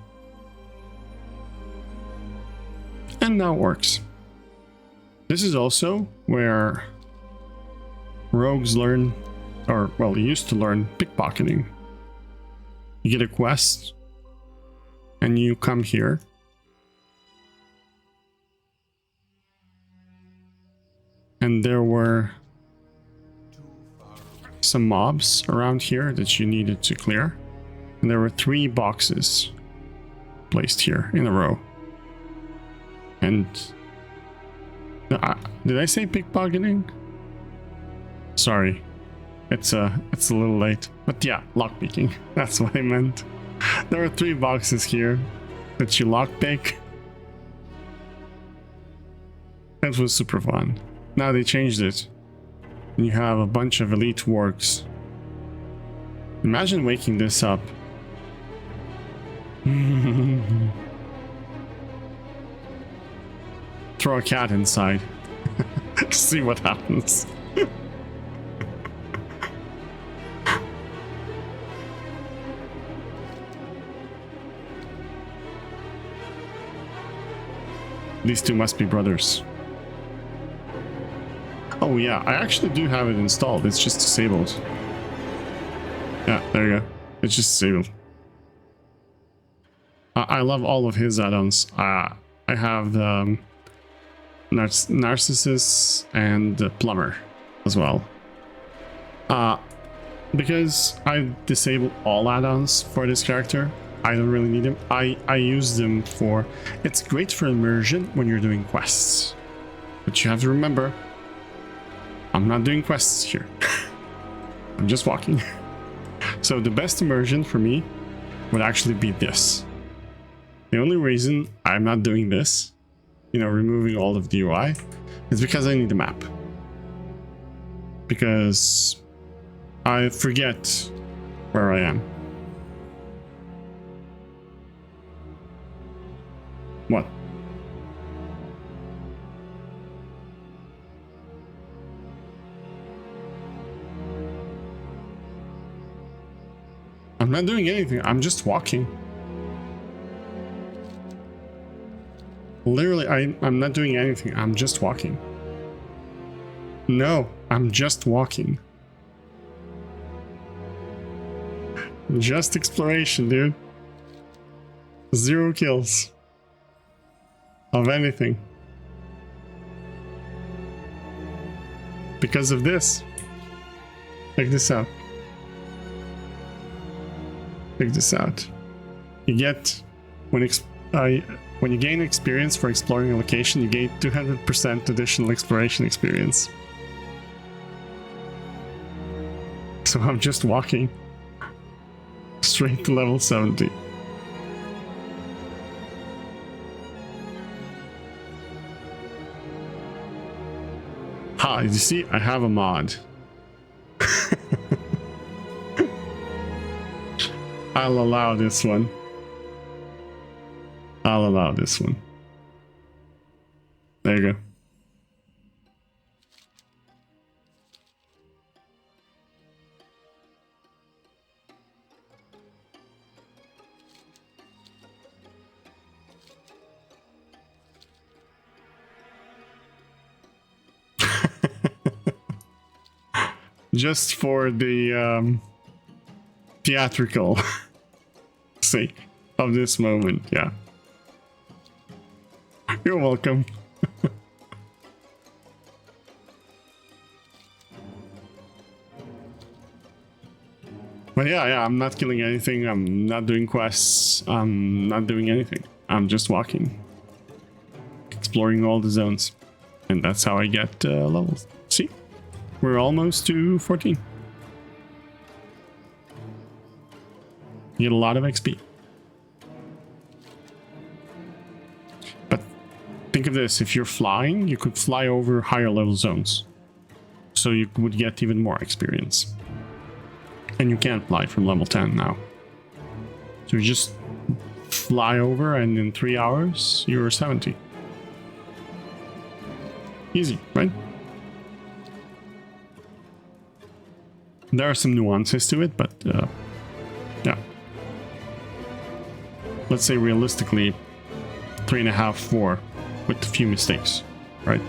And now it works. This is also where rogues learn, or well, used to learn pickpocketing. You get a quest and you come here. And there were some mobs around here that you needed to clear. And there were 3 boxes placed here in a row. And did I say pickpocketing? Sorry, it's a little late. But yeah, lockpicking. That's what I meant. There were 3 boxes here that you lockpick. It was super fun. Now they changed it. And you have a bunch of elite wargs. Imagine waking this up. Throw a cat inside. See what happens. These two must be brothers. Oh yeah, I actually do have it installed. It's just disabled. Yeah, there you go. It's just disabled. I love all of his add-ons. I have the Narcissus and the Plumber as well. Because I disabled all add-ons for this character, I don't really need them. I use them for... It's great for immersion when you're doing quests. But you have to remember, I'm not doing quests here. I'm just walking. So the best immersion for me would actually be this. The only reason I'm not doing this, you know, removing all of the UI, is because I need a map. Because I forget where I am. What? I'm not doing anything. I'm just walking. Literally, I'm not doing anything. I'm just walking. No, I'm just walking. Just exploration, dude. 0 kills. Of anything. Because of this. Check this out. Check this out. You get, when you gain experience for exploring a location, you gain 200% additional exploration experience. So I'm just walking straight to level 70. Ha, you see, I have a mod. I'll allow this one. I'll allow this one. There you go. Just for the theatrical sake of this moment, yeah. You're welcome. But yeah, I'm not killing anything, I'm not doing quests, I'm not doing anything. I'm just walking. Exploring all the zones. And that's how I get levels. See? We're almost to 14. You get a lot of XP. But think of this, if you're flying, you could fly over higher level zones. So you would get even more experience. And you can't fly from level 10 now. So you just fly over and in 3 hours, you're 70. Easy, right? There are some nuances to it, but yeah. Let's say realistically 3.5, 4 with a few mistakes, right?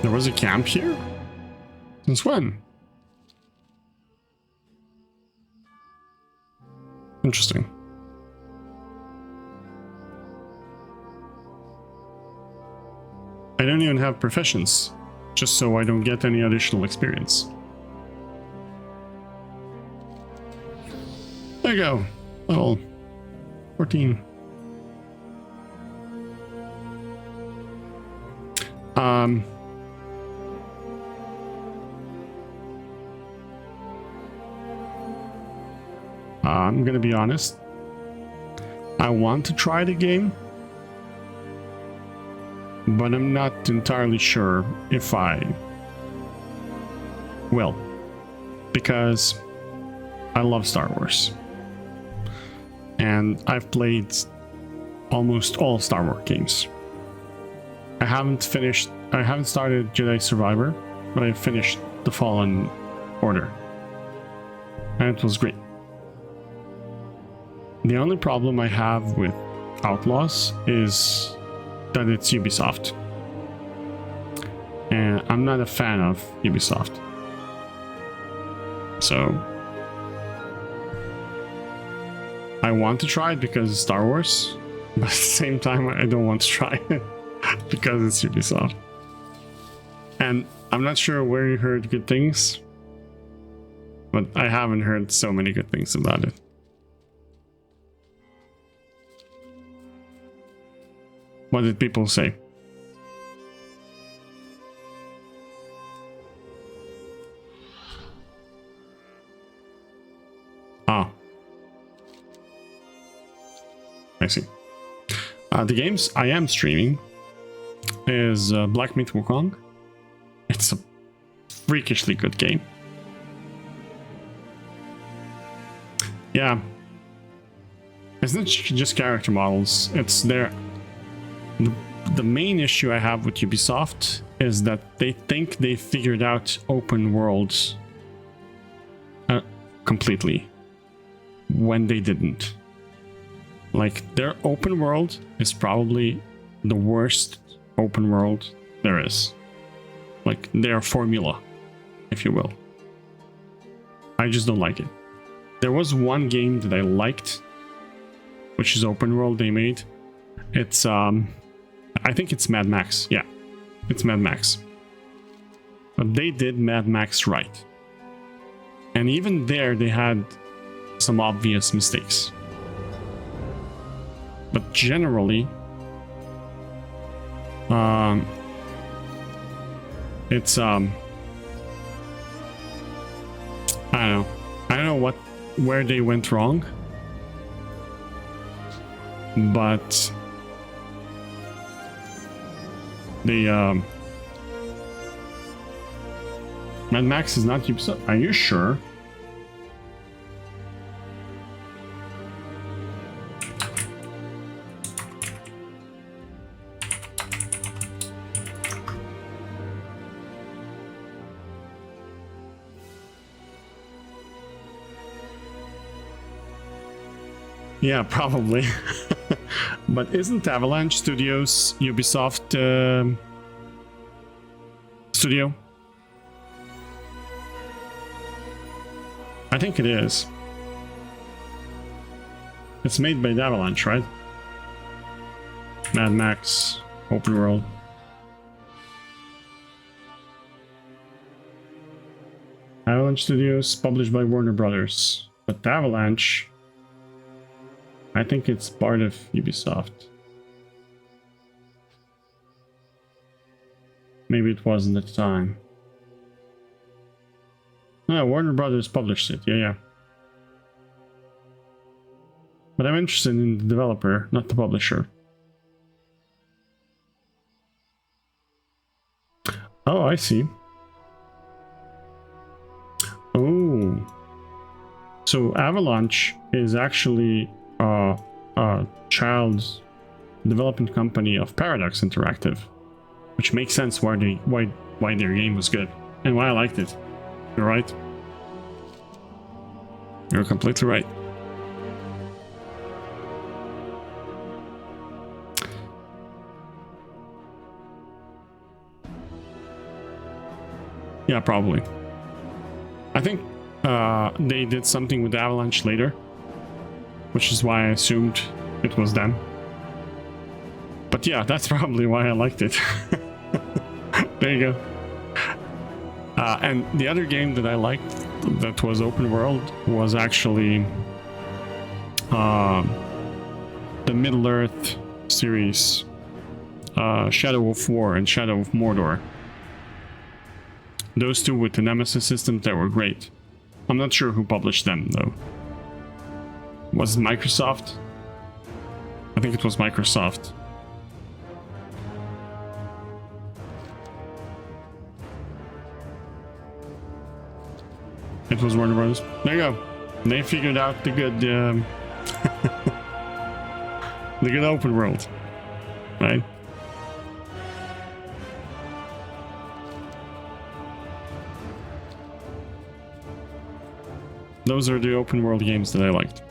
There was a camp here? Since when? Interesting. I don't even have professions, just so I don't get any additional experience. There you go. Level 14. I'm gonna be honest. I want to try the game, but I'm not entirely sure if I will, because I love Star Wars. And I've played almost all Star Wars games. I haven't started Jedi Survivor, but I finished The Fallen Order. And it was great. The only problem I have with Outlaws is that it's Ubisoft. And I'm not a fan of Ubisoft. So I want to try it because it's Star Wars, but at the same time I don't want to try it because it's Ubisoft. And I'm not sure where you heard good things, but I haven't heard so many good things about it. What did people say? Ah. I see. The games I am streaming is Black Myth Wukong. It's a freakishly good game. Yeah. It's not just character models, it's their... The main issue I have with Ubisoft is that they think they figured out open worlds completely when they didn't. Like, their open world is probably the worst open world there is. Like, their formula, if you will. I just don't like it. There was one game that I liked, which is open world they made. It's I think it's Mad Max. Yeah, it's Mad Max. But they did Mad Max right. And even there, they had some obvious mistakes. But generally, it's I don't know where they went wrong, but Mad Max is not Ubisoft. Are you sure? Yeah, probably. But isn't Avalanche Studios Ubisoft studio? I think it is. It's made by Avalanche, right? Mad Max, open world. Avalanche Studios, published by Warner Brothers. But Avalanche, I think it's part of Ubisoft. Maybe it wasn't at the time. No, Warner Brothers published it, yeah. But I'm interested in the developer, not the publisher. Oh, I see. Oh. So Avalanche is actually a child development company of Paradox Interactive, which makes sense why their game was good and why I liked it. You're right. You're completely right. Yeah, probably. I think they did something with Avalanche later, which is why I assumed it was them. But yeah, that's probably why I liked it. There you go. And the other game that I liked that was open world was actually the Middle-earth series, Shadow of War and Shadow of Mordor. Those two with the Nemesis systems that were great. I'm not sure who published them though. Was it Microsoft? I think it was Microsoft. It was Warner Brothers. There you go. They figured out the good, the good open world, right? Those are the open world games that I liked.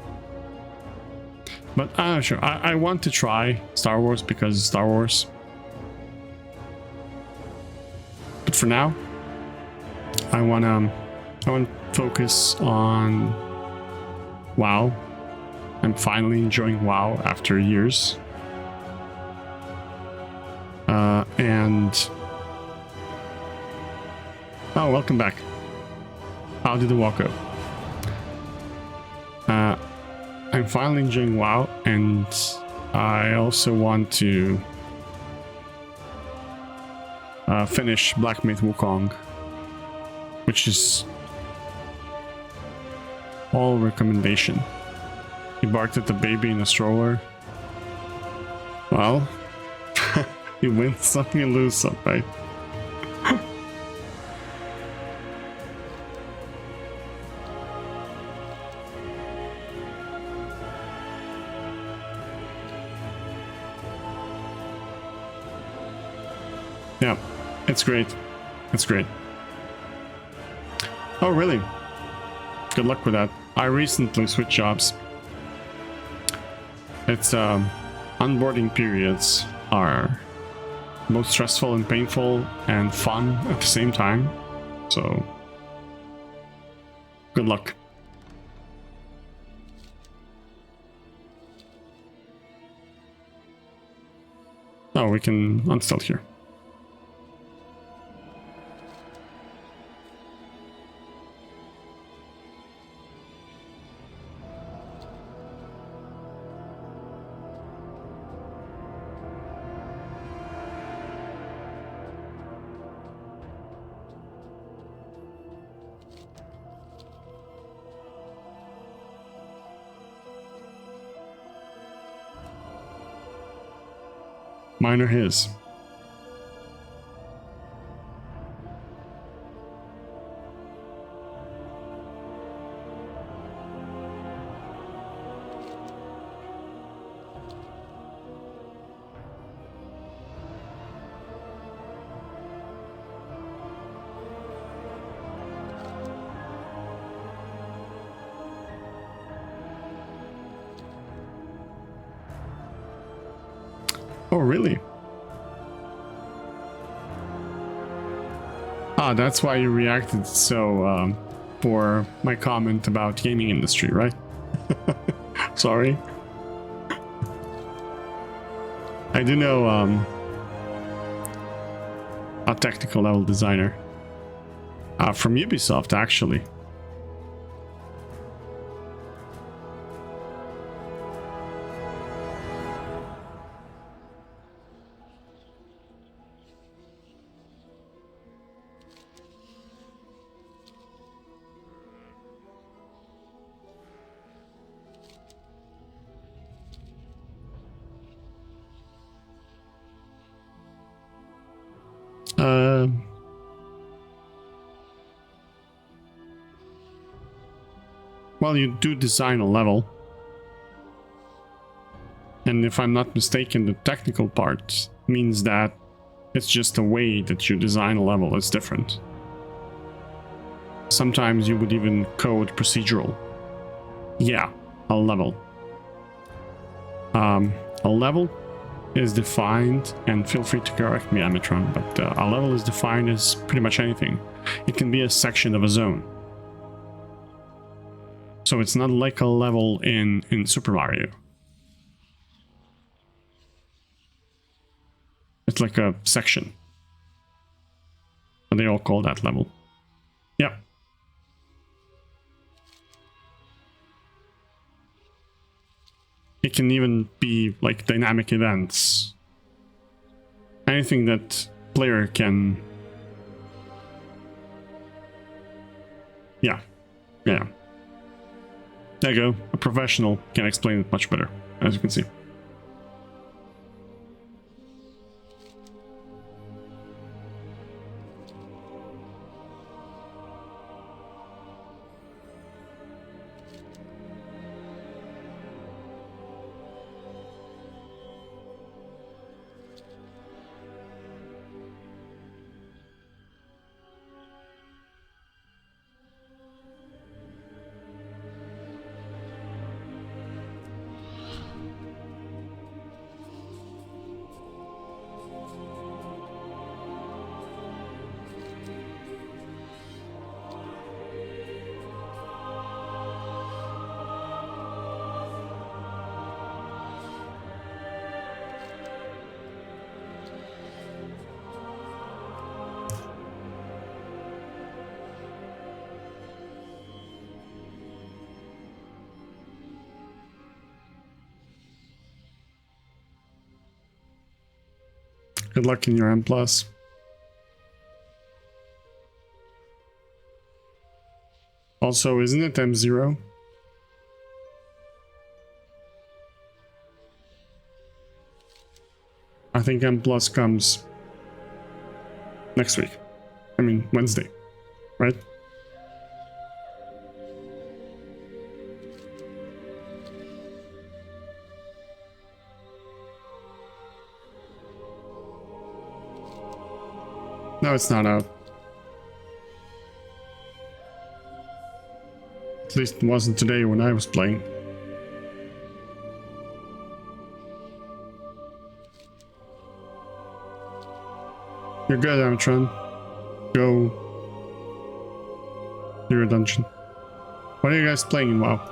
But I'm not sure. I want to try Star Wars because Star Wars. But for now, I want to focus on WoW. I'm finally enjoying WoW after years. Oh, welcome back. How did the walk go? I'm finally enjoying WoW, and I also want to finish Black Myth Wukong, which is all recommendation. He barked at the baby in a stroller. Well, you win some, you lose some, right? Yeah, it's great. It's great. Oh, really? Good luck with that. I recently switched jobs. It's onboarding periods are both stressful and painful and fun at the same time. So, good luck. Oh, we can unstealth here. Mine are his. Oh, really? Ah, that's why you reacted so for my comment about gaming industry, right? Sorry. I do know a technical level designer from Ubisoft, actually. Well, you do design a level. And if I'm not mistaken, the technical part means that it's just the way that you design a level is different. Sometimes you would even code procedural. Yeah, a level. A level is defined, and feel free to correct me, Amitron, but a level is defined as pretty much anything. It can be a section of a zone. So it's not like a level in Super Mario. It's like a section. And they all call that level. Yeah. It can even be like dynamic events. Anything that player can... Yeah. Yeah. There you go. A professional can explain it much better, as you can see. Good luck in your M+. Also, isn't it M0? I think M+ comes next week. I mean, Wednesday, right? No, it's not out. At least it wasn't today when I was playing. You're good, Amatron. Go to your dungeon. What are you guys playing in WoW?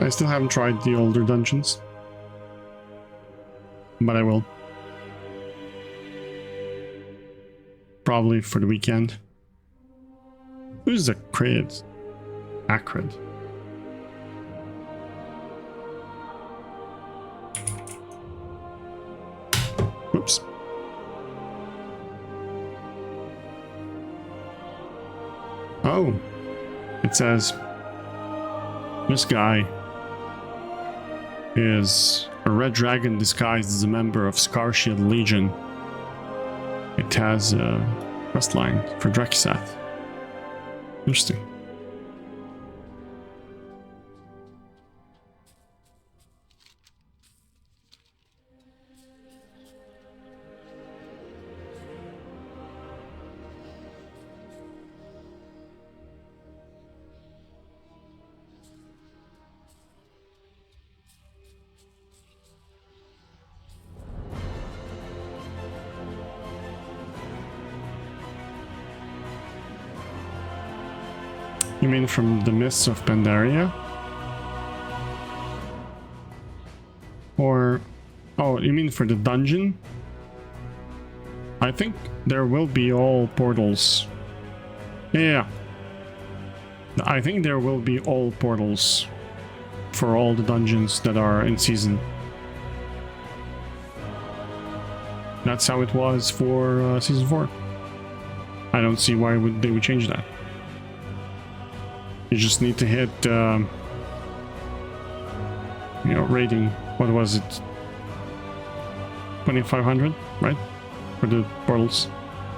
I still haven't tried the older dungeons, but I will. Probably for the weekend. Who's the Acrid? Acrid. Whoops. Oh, it says this guy is a red dragon disguised as a member of Scarshield Legion. It has a quest line for Dreksath. Interesting. You mean from the Mists of Pandaria? Or... oh, you mean for the dungeon? I think there will be all portals. Yeah. I think there will be all portals for all the dungeons that are in season. That's how it was for season 4. I don't see why they would change that. You just need to hit, you know, rating. What was it? 2,500, right? For the portals,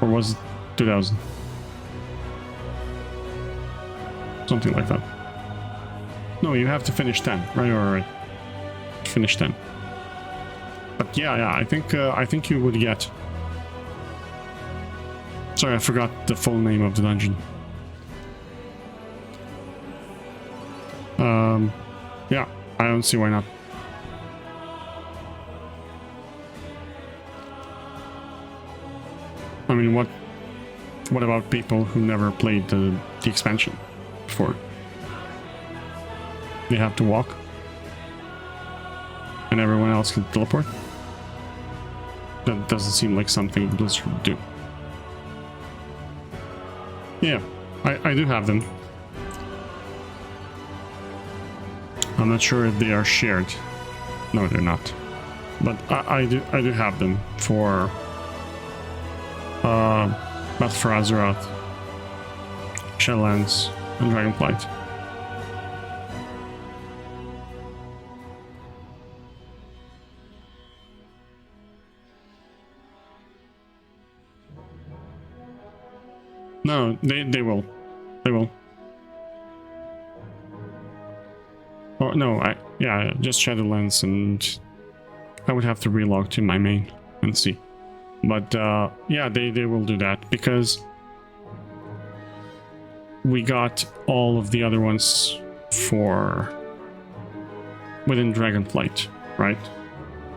or was it 2,000? Something like that. No, you have to finish 10, right? Right. Finish 10. But yeah, I think you would get. Sorry, I forgot the full name of the dungeon. Yeah, I don't see why not. I mean, what about people who never played the expansion before? They have to walk, and everyone else can teleport? That doesn't seem like something Blizzard would do. Yeah, I do have them. I'm not sure if they are shared. No, they're not. But I do have them for Battle for Azeroth, Shadowlands, and Dragonflight. No, they will. They will. Oh, no, yeah, just Shadowlands, and I would have to relog to my main and see. But yeah, they will do that because we got all of the other ones for within Dragonflight, right?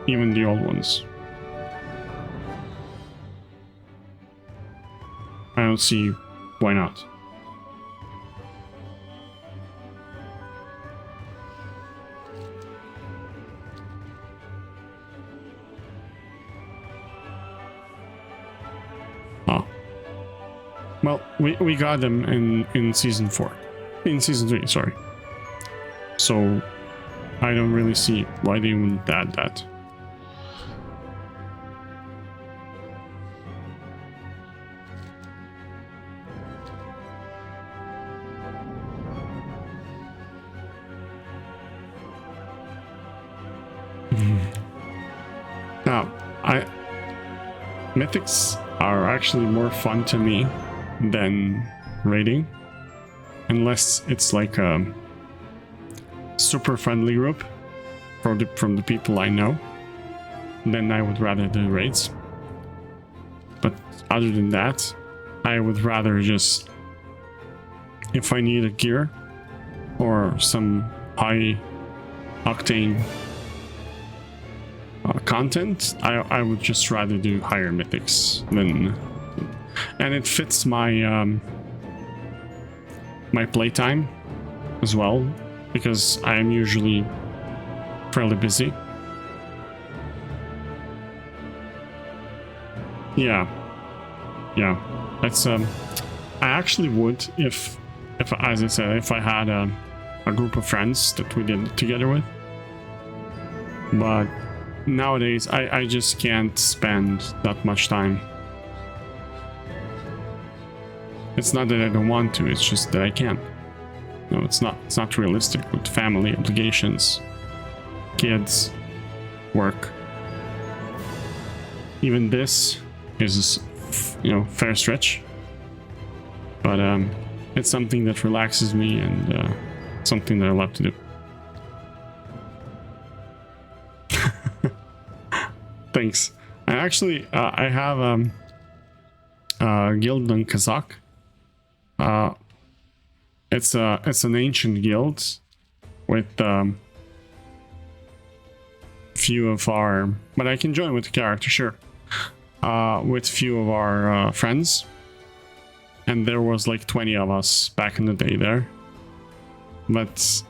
Even the old ones. I don't see why not. Well, we got them in season 4. In season 3, sorry. So I don't really see why they wouldn't add that. Now, mythics are actually more fun to me than raiding, unless it's like a super friendly group from the people I know. Then I would rather do raids. But other than that, I would rather just, if I need a gear or some high octane content, I would just rather do higher mythics than, and it fits my my playtime as well, because I am usually fairly busy. Yeah, that's I actually would, if as I said, if I had a group of friends that we did it together with, but nowadays I just can't spend that much time. It's not that I don't want to, it's just that I can't. No, it's not realistic with family obligations, kids, work. Even this is, you know, fair stretch. But it's something that relaxes me and something that I love to do. Thanks. And actually, I have a guild on Kazakh. It's an ancient guild with few of our, but I can join with the character, sure. With few of our friends, and there was like 20 of us back in the day there. But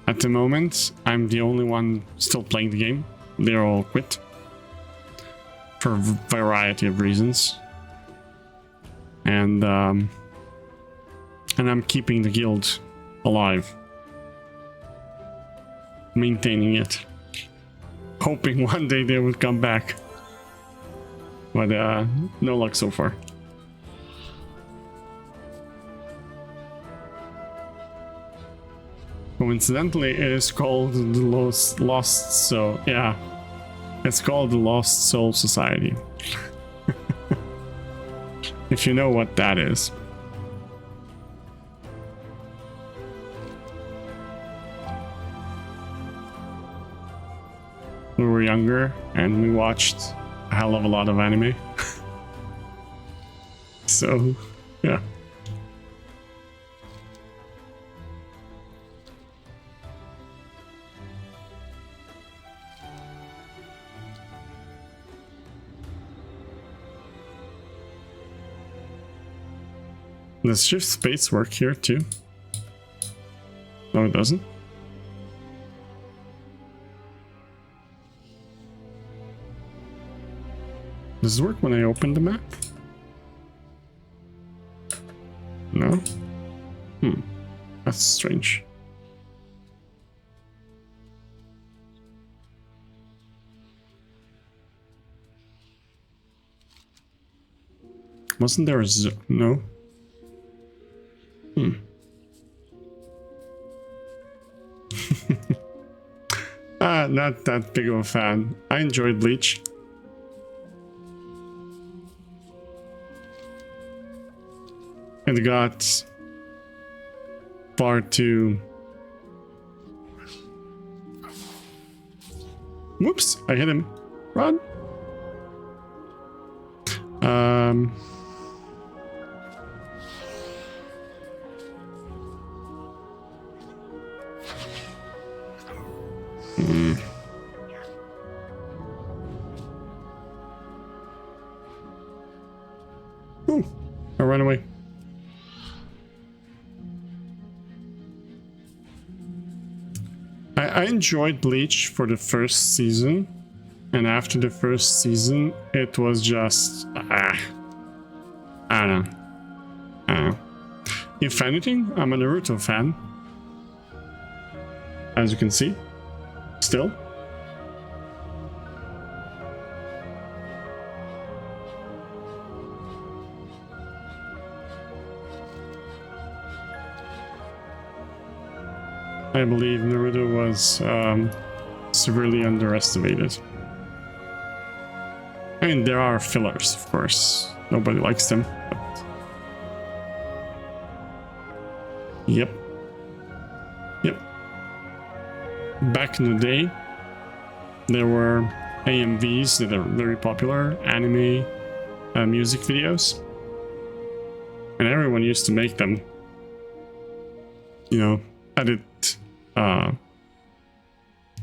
at the moment, I'm the only one still playing the game. They're all quit for a variety of reasons, and I'm keeping the guild alive, maintaining it, hoping one day they would come back, but no luck so far. Coincidentally, it is called the Lost Soul. Yeah, it's called the Lost Soul Society. If you know what that is. We were younger and we watched a hell of a lot of anime. So, yeah. Does shift space work here too? No, it doesn't. Does it work when I open the map? No? That's strange. Wasn't there a no? Not that big of a fan. I enjoyed Bleach. It got far too... Whoops, I hit him. Run. Ooh, I ran away. I enjoyed Bleach for the first season, and after the first season, it was just I don't know. If anything, I'm a Naruto fan, as you can see. Still. I believe Naruto was severely underestimated. I mean, there are fillers, of course. Nobody likes them. But... Yep. Back in the day, there were AMVs that are very popular, anime music videos. And everyone used to make them. You know, edit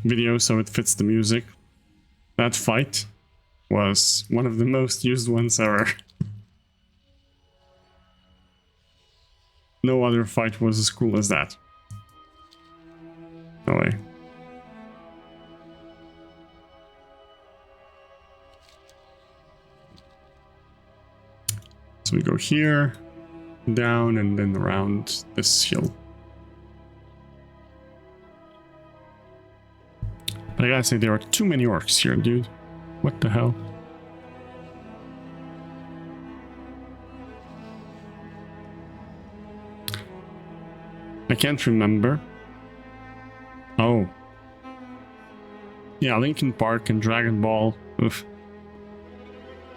video so it fits the music. That fight was one of the most used ones ever. No other fight was as cool as that. No way. So we go here, down, and then around this hill. But I gotta say, there are too many orcs here, dude. What the hell? I can't remember. Oh. Yeah, Linkin Park and Dragon Ball. Oof.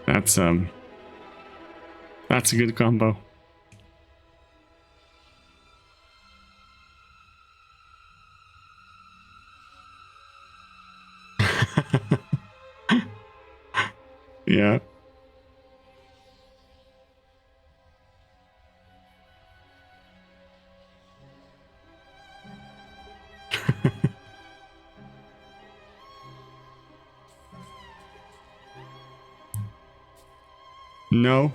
That's a good combo. Yeah. No.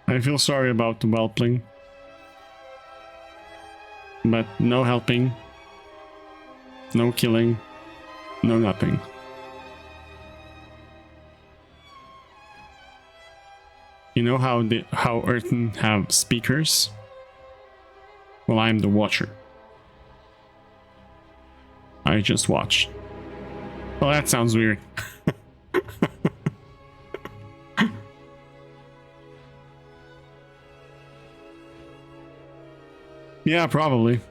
I feel sorry about the whelpling. But no helping. No killing. No nothing. You know how Earthen have speakers? Well, I'm the watcher. I just watch. Well, that sounds weird. Yeah, probably.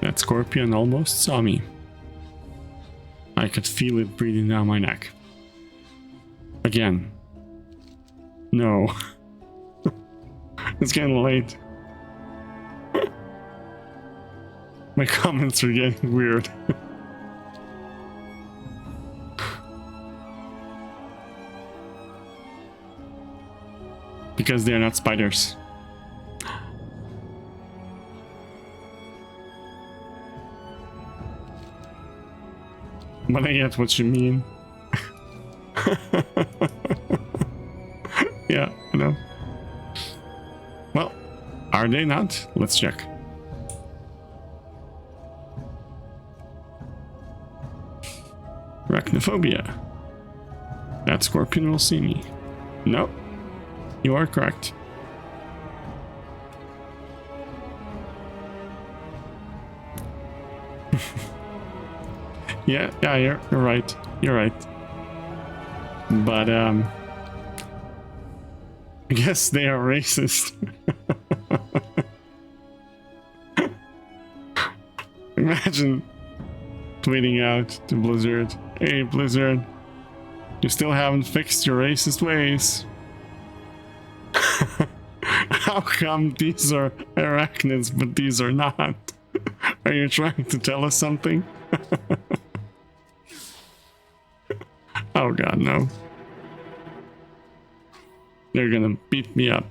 That scorpion almost saw me. I could feel it breathing down my neck. Again. No. It's getting late. My comments are getting weird. Because they're not spiders. But I get what you mean. Yeah, I know. Well, are they not? Let's check. Arachnophobia. That scorpion will see me. No, you are correct. Yeah, you're right. You're right. But, I guess they are racist. Imagine tweeting out to Blizzard, "Hey Blizzard, you still haven't fixed your racist ways. How come these are arachnids but these are not? Are you trying to tell us something?" Oh god, no. They're gonna beat me up.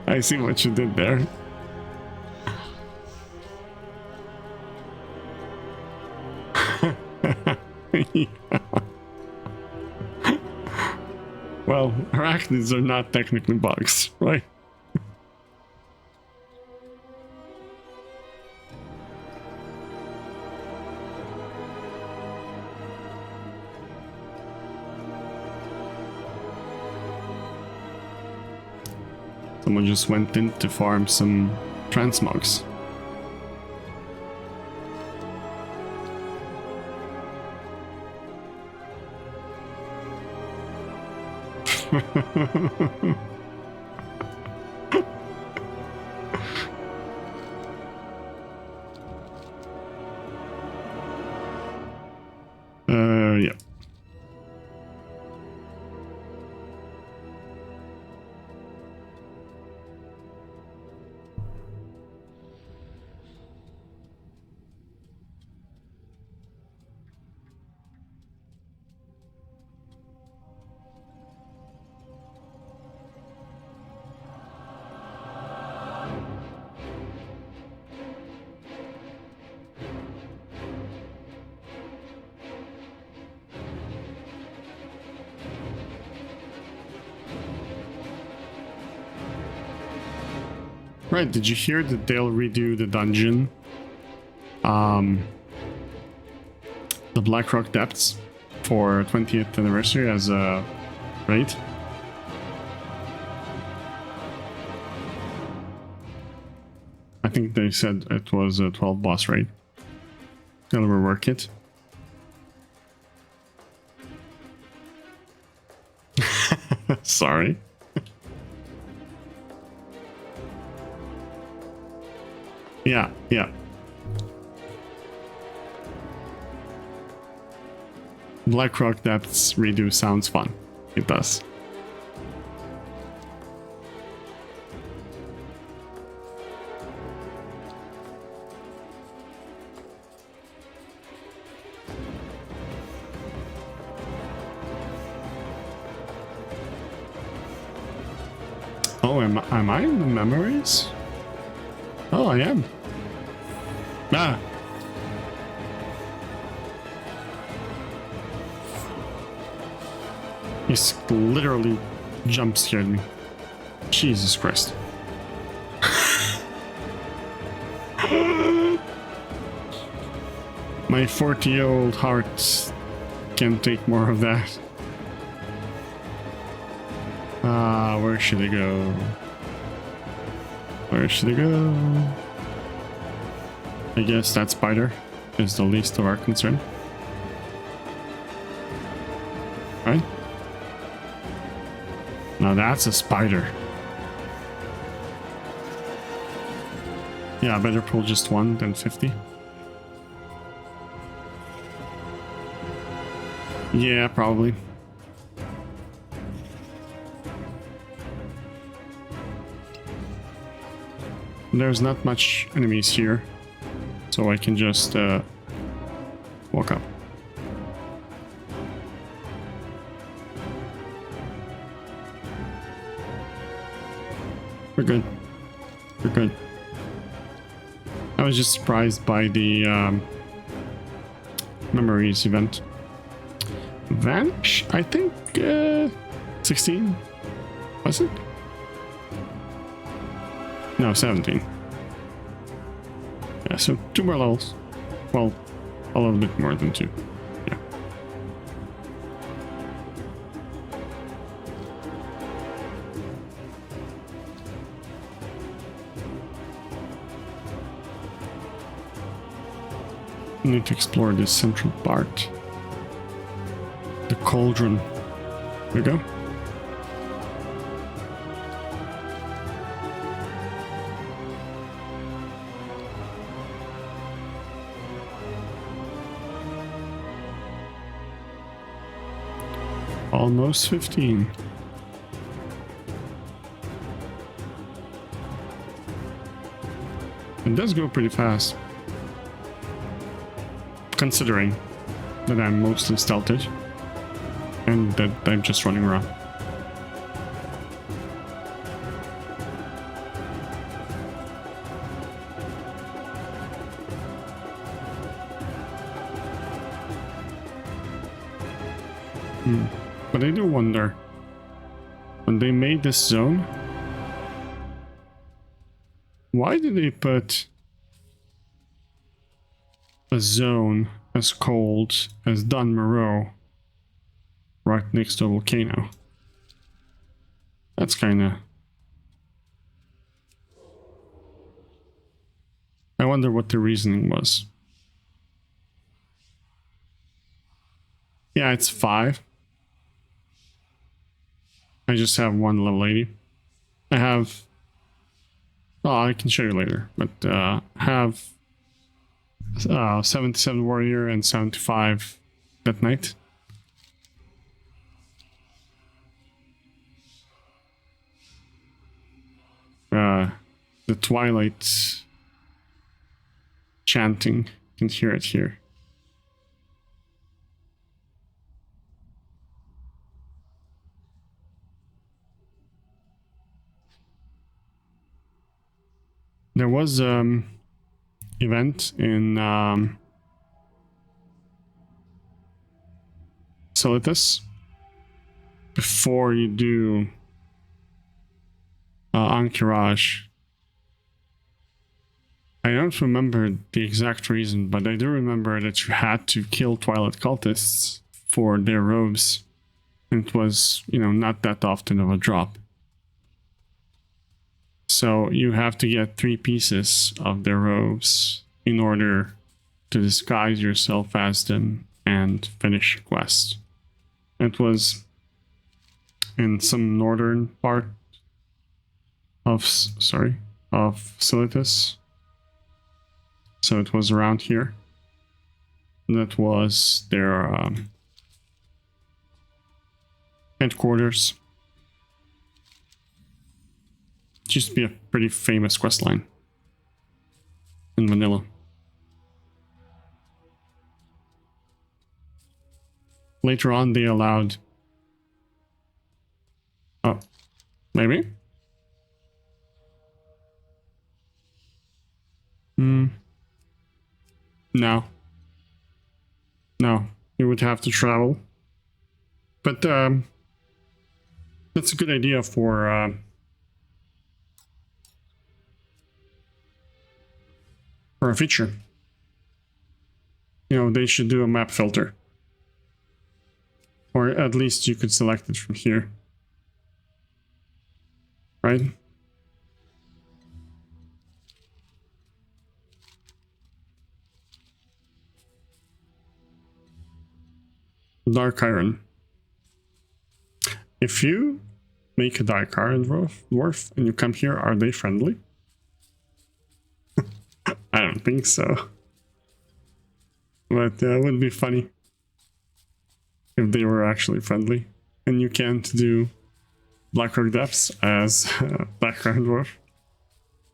I see what you did there. Yeah. Well, arachnids are not technically bugs, right? Someone just went in to farm some transmogs. Yeah. Right, did you hear that they'll redo the dungeon? The Blackrock Depths for 20th anniversary as a raid? I think they said it was a 12 boss raid. They'll rework it. Sorry. Yeah. Blackrock Depths redo sounds fun. It does. Oh, am I in the memories? Oh, I am. Ah. He's literally jump scared me. Jesus Christ. My 40-year-old heart can't take more of that. Where should I go? Where should I go? I guess that spider is the least of our concern. Right? Now that's a spider. Yeah, better pull just one than 50. Yeah, probably. There's not much enemies here, so I can just walk up. We're good. We're good. I was just surprised by the memories event. Vanish? I think 16? Was it? No, 17. Yeah, so 2 more levels. Well, a little bit more than 2. Yeah. Need to explore this central part. The cauldron. There we go. Almost 15. It does go pretty fast. Considering that I'm mostly stealthed and that I'm just running around. But I do wonder, when they made this zone, why did they put a zone as cold as Dun Moreau right next to a volcano? That's kinda... I wonder what the reasoning was. Yeah, it's 5. I just have 1 level 80. I have... Oh, I can show you later, but have 77 warrior and 75 that night. The twilight chanting, you can hear it here. There was event in Solitus before you do Ankiraj. I don't remember the exact reason, but I do remember that you had to kill Twilight cultists for their robes. And it was, you know, not that often of a drop. So you have to get 3 pieces of their robes in order to disguise yourself as them and finish the quest. It was in some northern part of Silitus. So it was around here. That was their headquarters. It used to be a pretty famous questline in vanilla. Later on, they allowed... Oh, maybe? No. No, you would have to travel. But that's a good idea for a feature. You know, they should do a map filter. Or at least you could select it from here. Right? Dark Iron. If you make a Dark Iron dwarf and you come here, are they friendly? I don't think so. But it would be funny if they were actually friendly. And you can't do Blackrock Depths as Dark Iron dwarf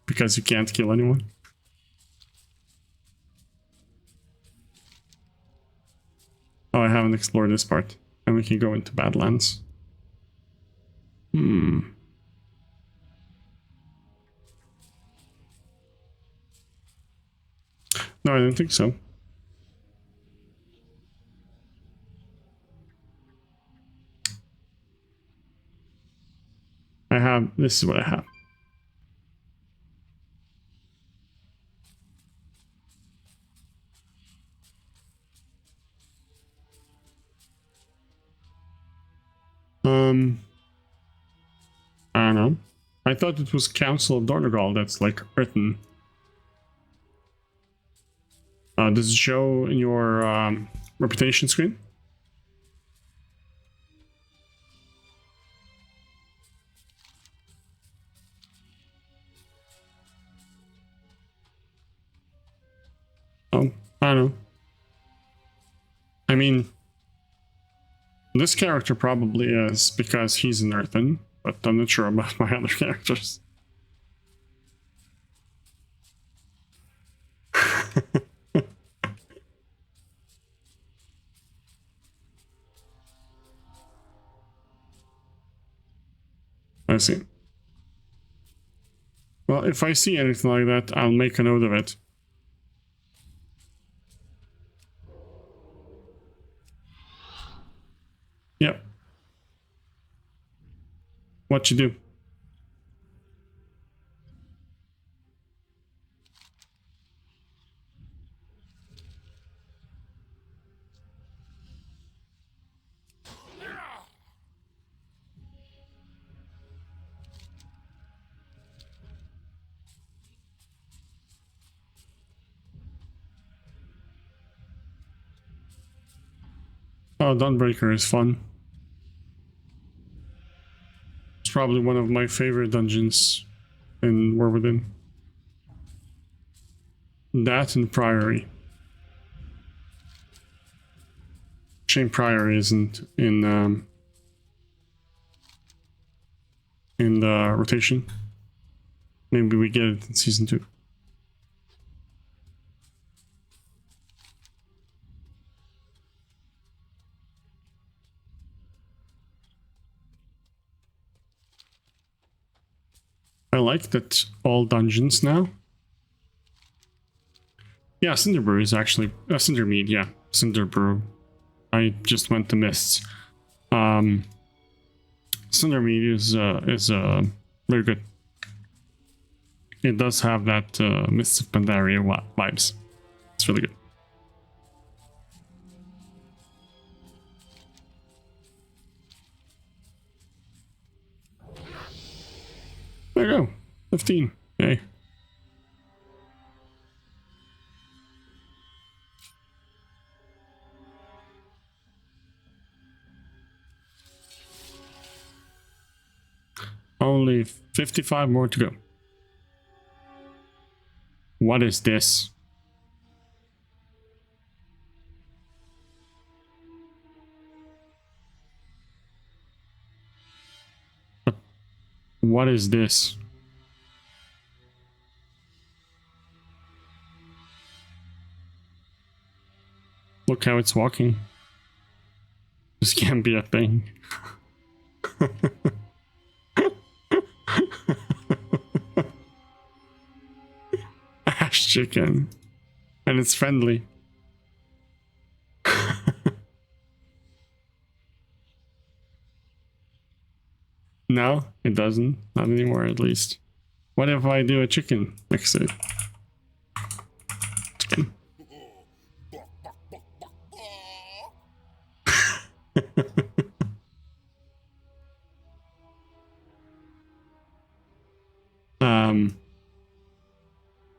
because you can't kill anyone. Oh, I haven't explored this part. And we can go into Badlands. No, I don't think so. I have... This is what I have. I don't know. I thought it was Council of Dornogal that's like Earthen. Does it show in your reputation screen? Oh, I don't know. I mean, this character probably is because he's an Earthen, but I'm not sure about my other characters. I see. Well, if I see anything like that, I'll make a note of it. Yep. What you do? Oh, Dawnbreaker is fun. It's probably one of my favorite dungeons in War Within. That and Priory. Shame Priory isn't in the rotation. Maybe we get it in Season 2. I like that all dungeons now. Yeah, Cinderbrew is actually Cindermead. Yeah, Cinderbrew. I just went to Mists. Cindermead is very good. it does have that Mists of Pandaria vibes. It's really good. There you go. 15. Yay. Only 55 more to go. What is this? What is this? Look how it's walking. This can't be a thing. Ash chicken. And it's friendly. No, it doesn't. Not anymore, at least. What if I do a chicken next to it? Chicken.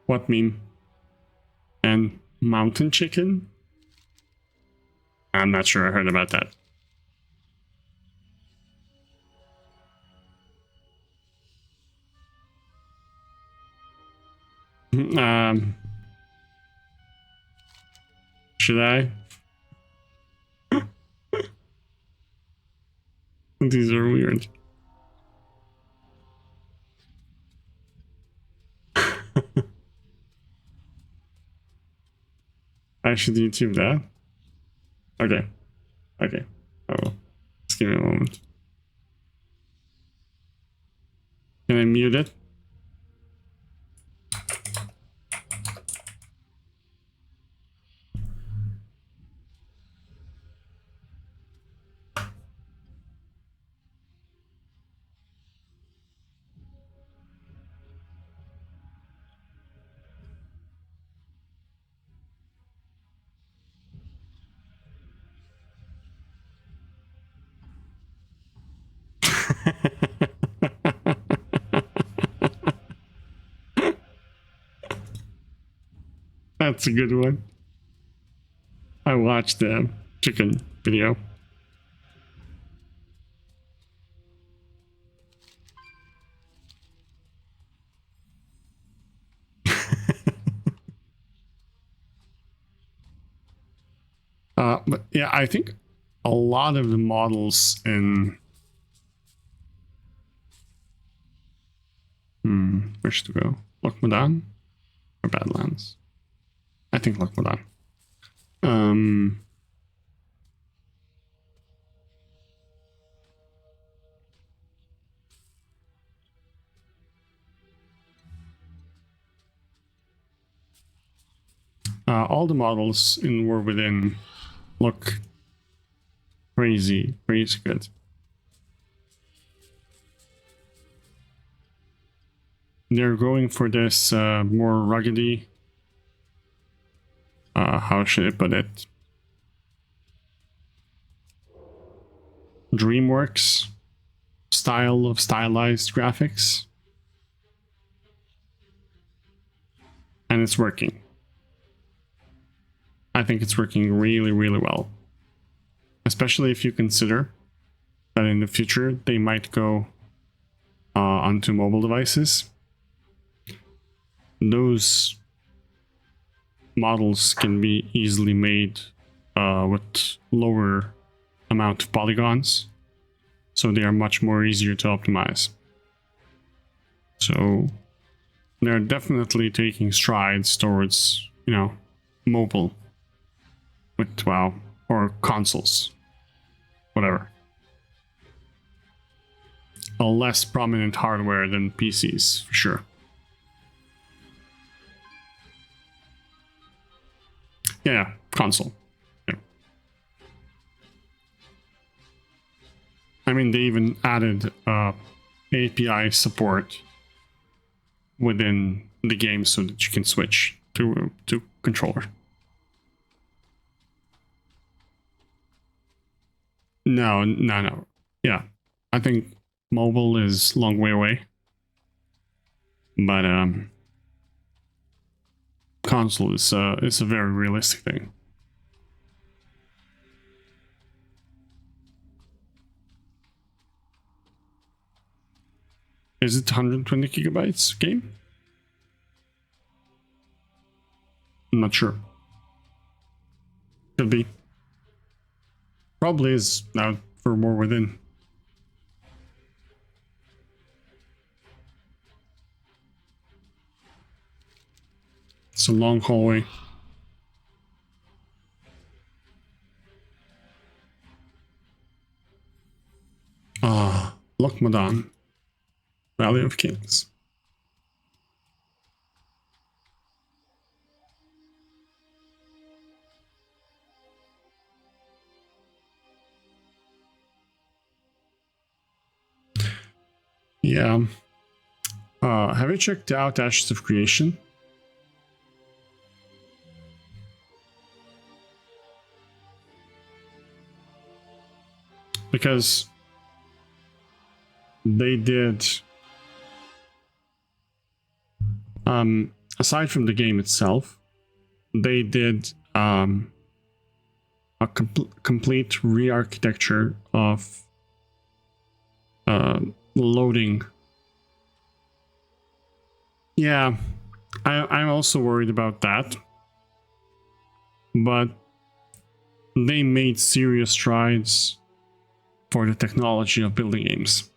What meme? And mountain chicken? I'm not sure I heard about that. Should I? These are weird. I should YouTube that. Okay. Okay. I will. Just give me a moment. Can I mute it? That's a good one. I watched the chicken video. But yeah, I think a lot of the models in where should we go? Lokmadan or Badlands? I think Lokmadan. All the models in War Within look crazy good. They're going for this more ruggedy, how should I put it? DreamWorks style of stylized graphics. And it's working. I think it's working really well. Especially if you consider that in the future they might go onto mobile devices. Those models can be easily made with lower amount of polygons, so they are much more easier to optimize. So they're definitely taking strides towards, you know, mobile with WoW or consoles, whatever. A less prominent hardware than PCs, for sure. Yeah, console. Yeah. I mean, they even added API support within the game so that you can switch to controller. No. Yeah, I think mobile is a long way away, but console is a very realistic thing. Is it 120 gigabytes game? I'm not sure. Could be. Probably is now for more within. It's a long hallway. Ah, Lokmadan, Valley of Kings. Yeah. Have you checked out Ashes of Creation? Because they did, aside from the game itself, they did a complete re-architecture of loading. Yeah, I'm also worried about that, but they made serious strides for the technology of building games.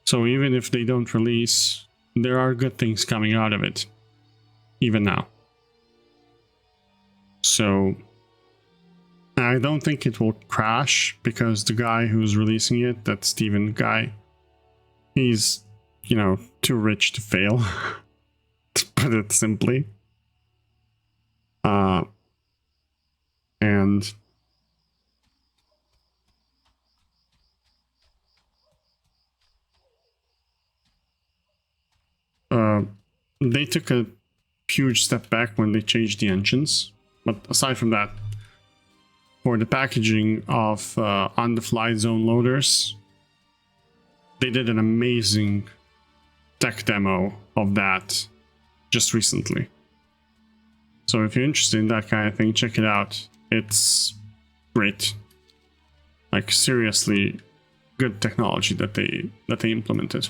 So even if they don't release, there are good things coming out of it, even now. So I don't think it will crash, because the guy who's releasing it, that Steven guy, he's, you know, too rich to fail, to put it simply. And they took a huge step back when they changed the engines. But aside from that, for the packaging of on-the-fly zone loaders, they did an amazing tech demo of that just recently. So if you're interested in that kind of thing, check it out. It's great. Like, seriously good technology that they implemented.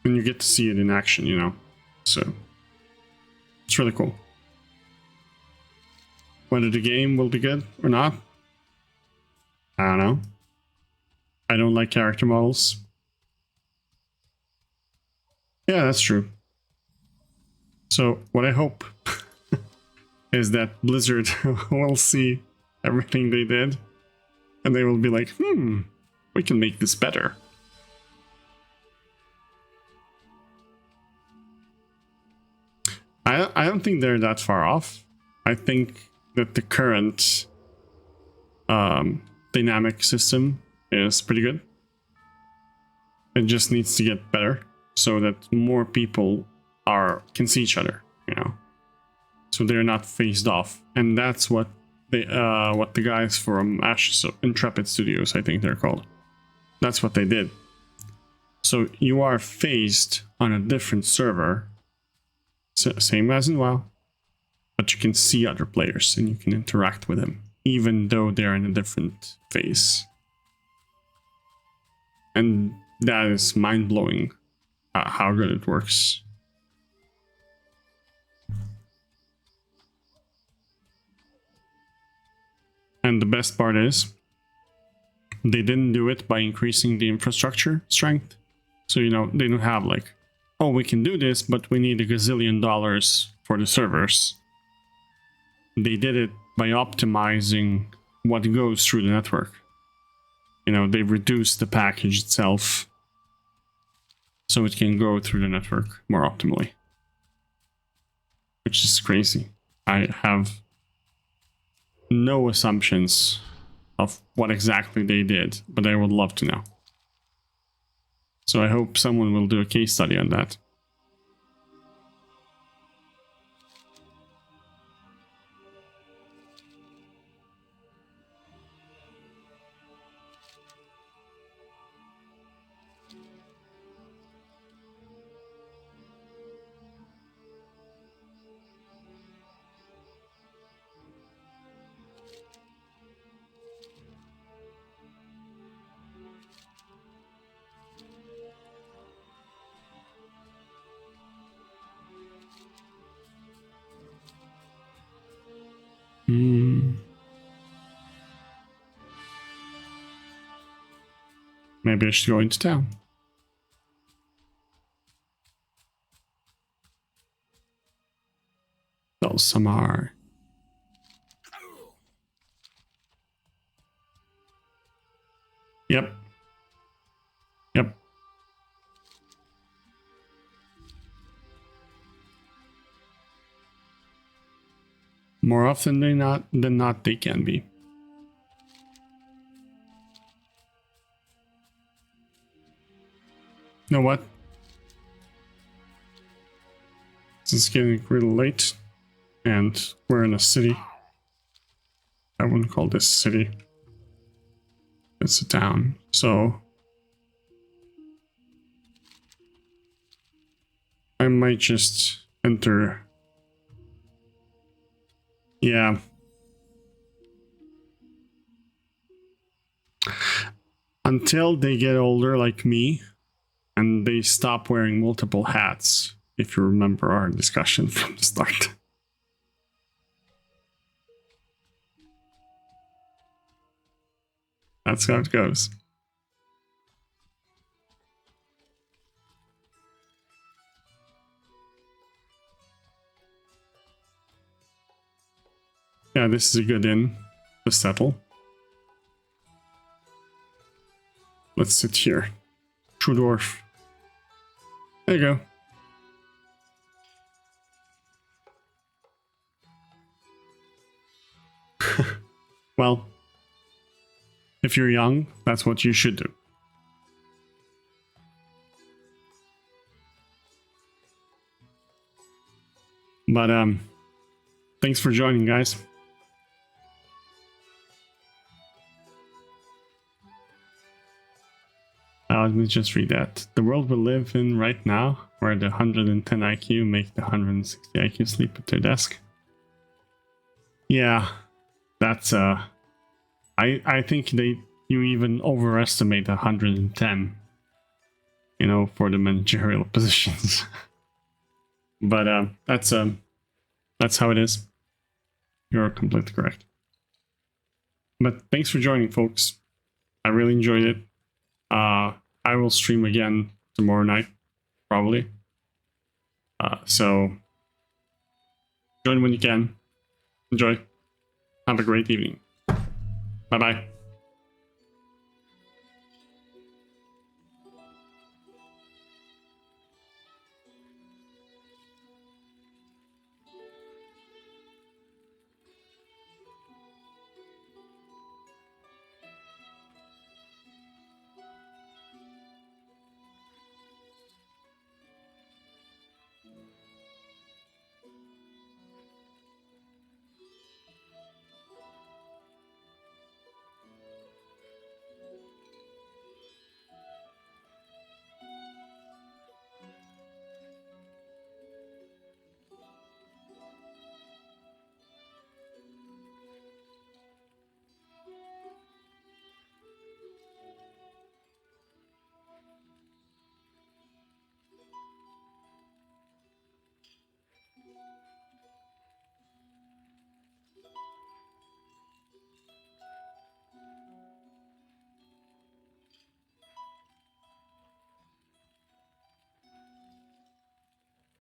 And you get to see it in action, you know. So it's really cool. Whether the game will be good or not, I don't know. I don't like character models. Yeah, that's true. So what I hope is that Blizzard will see everything they did, and they will be like, we can make this better. I don't think they're that far off. I think that the current dynamic system is pretty good. It just needs to get better so that more people can see each other, you know, so they're not phased off. And that's what the guys from Ashes of Intrepid Studios, I think they're called, that's what they did. So you are phased on a different server, same as in WoW, but you can see other players and you can interact with them, even though they're in a different phase. And that is mind-blowing, how good it works. And the best part is, they didn't do it by increasing the infrastructure strength. So, you know, they don't have like, oh, we can do this, but we need $1 gazillion for the servers. They did it by optimizing what goes through the network. You know, they reduced the package itself so it can go through the network more optimally. Which is crazy. I have no assumptions of what exactly they did, but I would love to know. So I hope someone will do a case study on that. Maybe I should go into town. Sell some are. Yep. Yep. More often than not, they can be. You know what? It's getting really late, and we're in a city. I wouldn't call this a city. It's a town, so I might just enter. Yeah. Until they get older like me, and they stop wearing multiple hats, if you remember our discussion from the start. That's how it goes. Yeah, this is a good inn to settle. Let's sit here. True dwarf. There you go. Well, if you're young, that's what you should do. But thanks for joining, guys. Let me just read that. The world we live in right now, where the 110 IQ make the 160 IQ sleep at their desk. Yeah, that's I think you even overestimate 110. You know, for the managerial positions. But that's how it is. You're completely correct. But thanks for joining, folks. I really enjoyed it. I will stream again tomorrow night, probably. So join when you can. Enjoy. Have a great evening. Bye-bye.